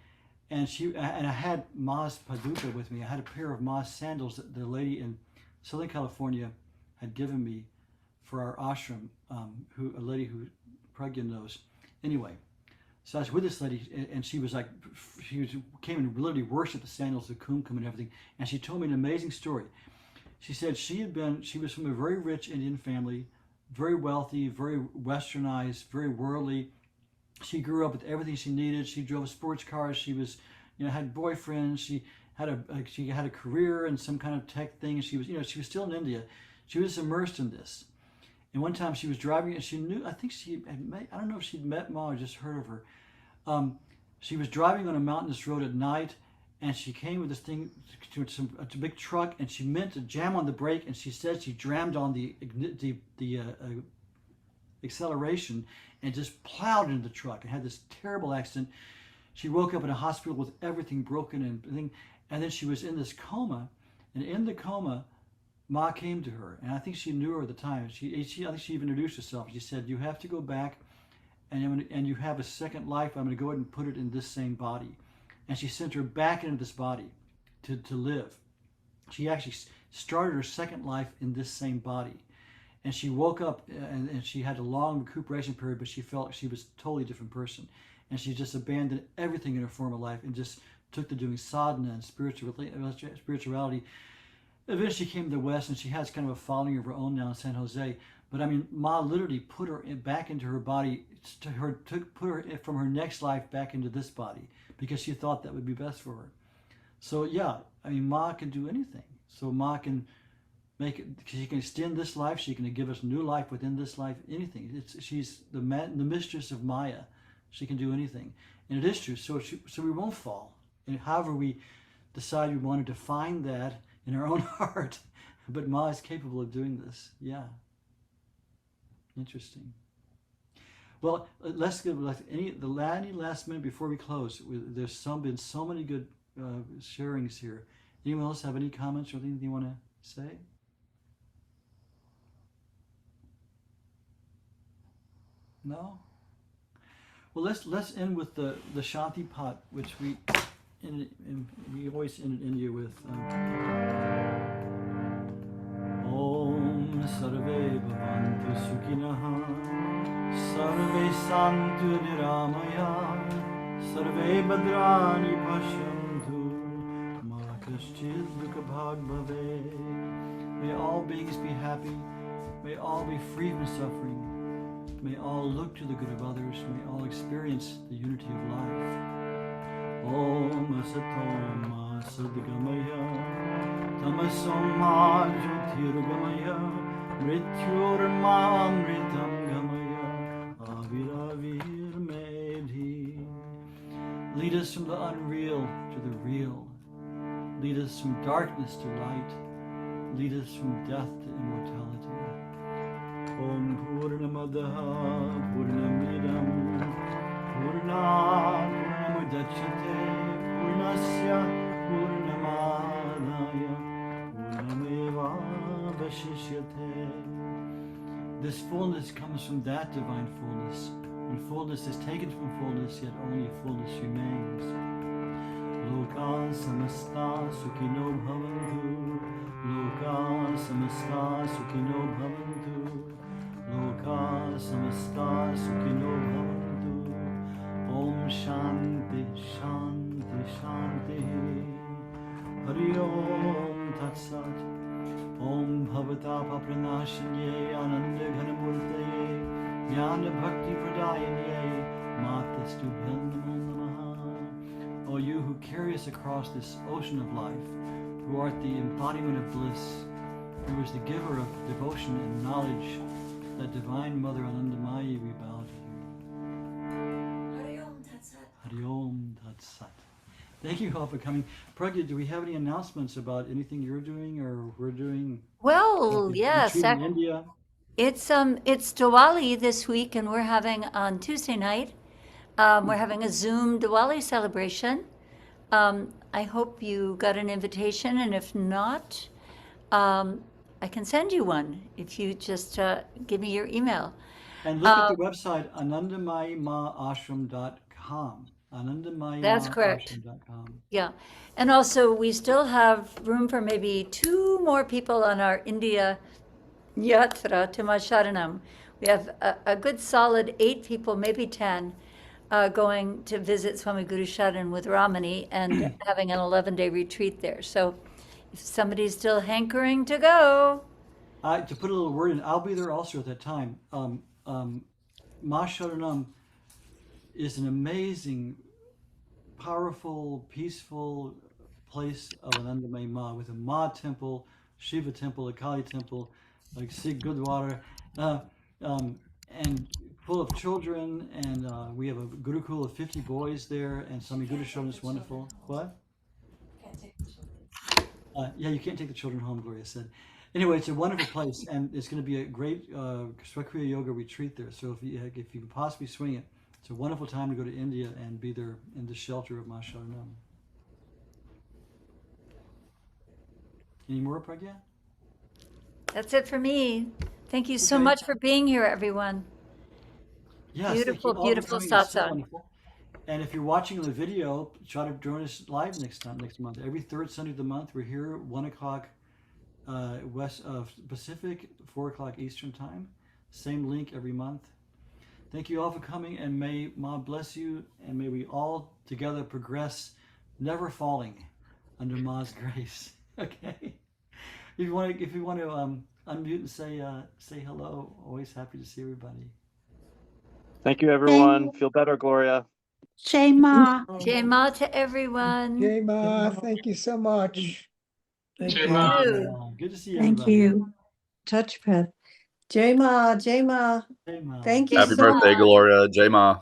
Speaker 1: And I had Ma's paduka with me. I had a pair of Ma's sandals that the lady in Southern California had given me for our ashram, a lady who Pragya knows. Anyway, so I was with this lady, and she came and literally worshipped the sandals, the kumkum and everything. And she told me an amazing story. She said she was from a very rich Indian family, very wealthy, very westernized, very worldly. She grew up with everything she needed. She drove sports cars. She was, had boyfriends. She had a career in some kind of tech thing. She was, she was still in India. She was immersed in this. And one time she was driving, and she knew. I think I don't know if she'd met Ma or just heard of her. She was driving on a mountainous road at night, and she came with this thing to a big truck, and she meant to jam on the brake, and she said she jammed on the acceleration and just plowed into the truck and had this terrible accident. She woke up in a hospital with everything broken and then she was in this coma, and in the coma, Ma came to her, and I think she knew her at the time. I think she even introduced herself. She said, "You have to go back, and you have a second life. I'm going to go ahead and put it in this same body." And she sent her back into this body to live. She actually started her second life in this same body. And she woke up, and she had a long recuperation period, but she felt she was a totally different person. And she just abandoned everything in her former life and just took to doing sadhana and spirituality. Eventually she came to the West, and she has kind of a following of her own now in San Jose. But I mean, Ma literally put her back into her body, put her from her next life back into this body, because she thought that would be best for her. So yeah, I mean, Ma can do anything. So Ma can make it. She can extend this life. She can give us new life within this life. Anything. She's the mistress of Maya. She can do anything, and it is true. So we won't fall. And however we decide we want to define that in our own heart, but Ma is capable of doing this. Yeah. Interesting. Well, let's give any last minute before we close. There's been so many good sharings here. Anyone else have any comments or anything you want to say? No. Well, let's end with the Shanti Pat, which we always end India with. Om Sarve Bhavantu Sukhinah Sarve Santu Niramaya Sarve Bhadrani Pashyantu Ma Kaschid Dukha Bhag Bhave. May all beings be happy. May all be free from suffering. May all look to the good of others. May all experience the unity of life. Om Asatoma Sadgamaya Tamasoma Jyotirgamaya Mrityurma Amritam Gamaya Aviravir Medhi. Lead us from the unreal to the real. Lead us from darkness to light. Lead us from death to immortality. Om Purnamadaha Purnamidam Purnat Purnamudachyate Purnasya Purnamadaya Purnameva Vashishyate. This fullness comes from that divine fullness. When fullness is taken from fullness, yet only fullness remains. Loka samasta sukhino bhavantu. Loka samasta sukhino bhavantu. Loka samasta sukhino bhavantu. Om Shanti Shanti Shanti Shanti. Hari Om Tat Sat. Om Bhavatapa Pranashanye Ananda Ghanamurtaye Jnana Bhakti Pradayanye Matastubhyam Namo Namaha. O you who carry us across this ocean of life, who art the embodiment of bliss, who is the giver of devotion and knowledge, that divine mother Anandamayi, we bow to you.
Speaker 16: Hari Om Tat Sat.
Speaker 1: Hari Om Tat Sat. Thank you all for coming. Pragya, do we have any announcements about anything you're doing or we're doing?
Speaker 2: Well, yes,
Speaker 1: Retreat in India.
Speaker 2: it's Diwali this week, and we're having on Tuesday night. We're having a Zoom Diwali celebration. I hope you got an invitation, and if not, I can send you one if you just give me your email.
Speaker 1: And look at the website, anandamayimaashram.com.
Speaker 2: That's correct.
Speaker 1: Anandamayimaashram.com.
Speaker 2: Yeah. And also, we still have room for maybe 2 more people on our India Yatra to Masharanam. We have a good solid 8 people, maybe 10, going to visit Swami Guru Sharan with Ramani and having an 11-day retreat there. So if somebody's still hankering to go.
Speaker 1: To put a little word in, I'll be there also at that time. Masharanam is an amazing, powerful, peaceful place of Anandamayi Ma, with a Ma temple, Shiva temple, a Kali temple, like Sikh Gurdwara, and full of children. And we have a Gurukul of 50 boys there, and Swami Guru Sharan is wonderful. What?
Speaker 16: Can't take the children.
Speaker 1: Yeah, you can't take the children home, Gloria said. Anyway, it's a wonderful place, and it's going to be a great Swakriya Yoga retreat there. So if you can possibly swing it, it's a wonderful time to go to India and be there in the shelter of Masharanam. Any more, Pragya?
Speaker 2: That's it for me. Thank you so
Speaker 1: Okay.
Speaker 2: much for being here, everyone.
Speaker 1: Yes,
Speaker 2: Beautiful,
Speaker 1: thank you all for
Speaker 2: beautiful
Speaker 1: coming. It's so
Speaker 2: satsang.
Speaker 1: wonderful. And if you're watching the video, try to join us live next month. Every third Sunday of the month, we're here 1 o'clock west of Pacific, 4 o'clock Eastern time. Same link every month. Thank you all for coming, and may Ma bless you, and may we all together progress, never falling under Ma's grace. Okay. If you want to unmute and say hello, always happy to see everybody.
Speaker 11: Thank you, everyone. Feel better, Gloria.
Speaker 3: Jai Ma.
Speaker 2: Jai Ma to everyone.
Speaker 9: Jai Ma, thank you so much.
Speaker 7: Thank
Speaker 10: Jai
Speaker 7: you.
Speaker 10: Ma.
Speaker 1: Good to see you.
Speaker 3: Thank
Speaker 1: everybody.
Speaker 3: you.
Speaker 7: Touchpad. Jai Ma, Jai Ma.
Speaker 1: Hey, Ma.
Speaker 7: Thank you
Speaker 4: Happy
Speaker 7: so
Speaker 4: birthday,
Speaker 7: much.
Speaker 4: Gloria. Jai Ma.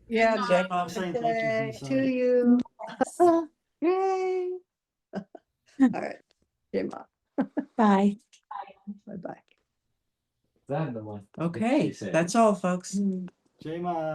Speaker 7: Yeah,
Speaker 15: Ma.
Speaker 7: Jai
Speaker 1: I'm
Speaker 7: Ma.
Speaker 1: saying thank you from the
Speaker 7: To
Speaker 1: side.
Speaker 7: you. Yay. All right. Jai Ma.
Speaker 3: Bye.
Speaker 7: Bye-bye.
Speaker 17: That the one.
Speaker 8: Okay, that's all, folks.
Speaker 1: Jai Ma.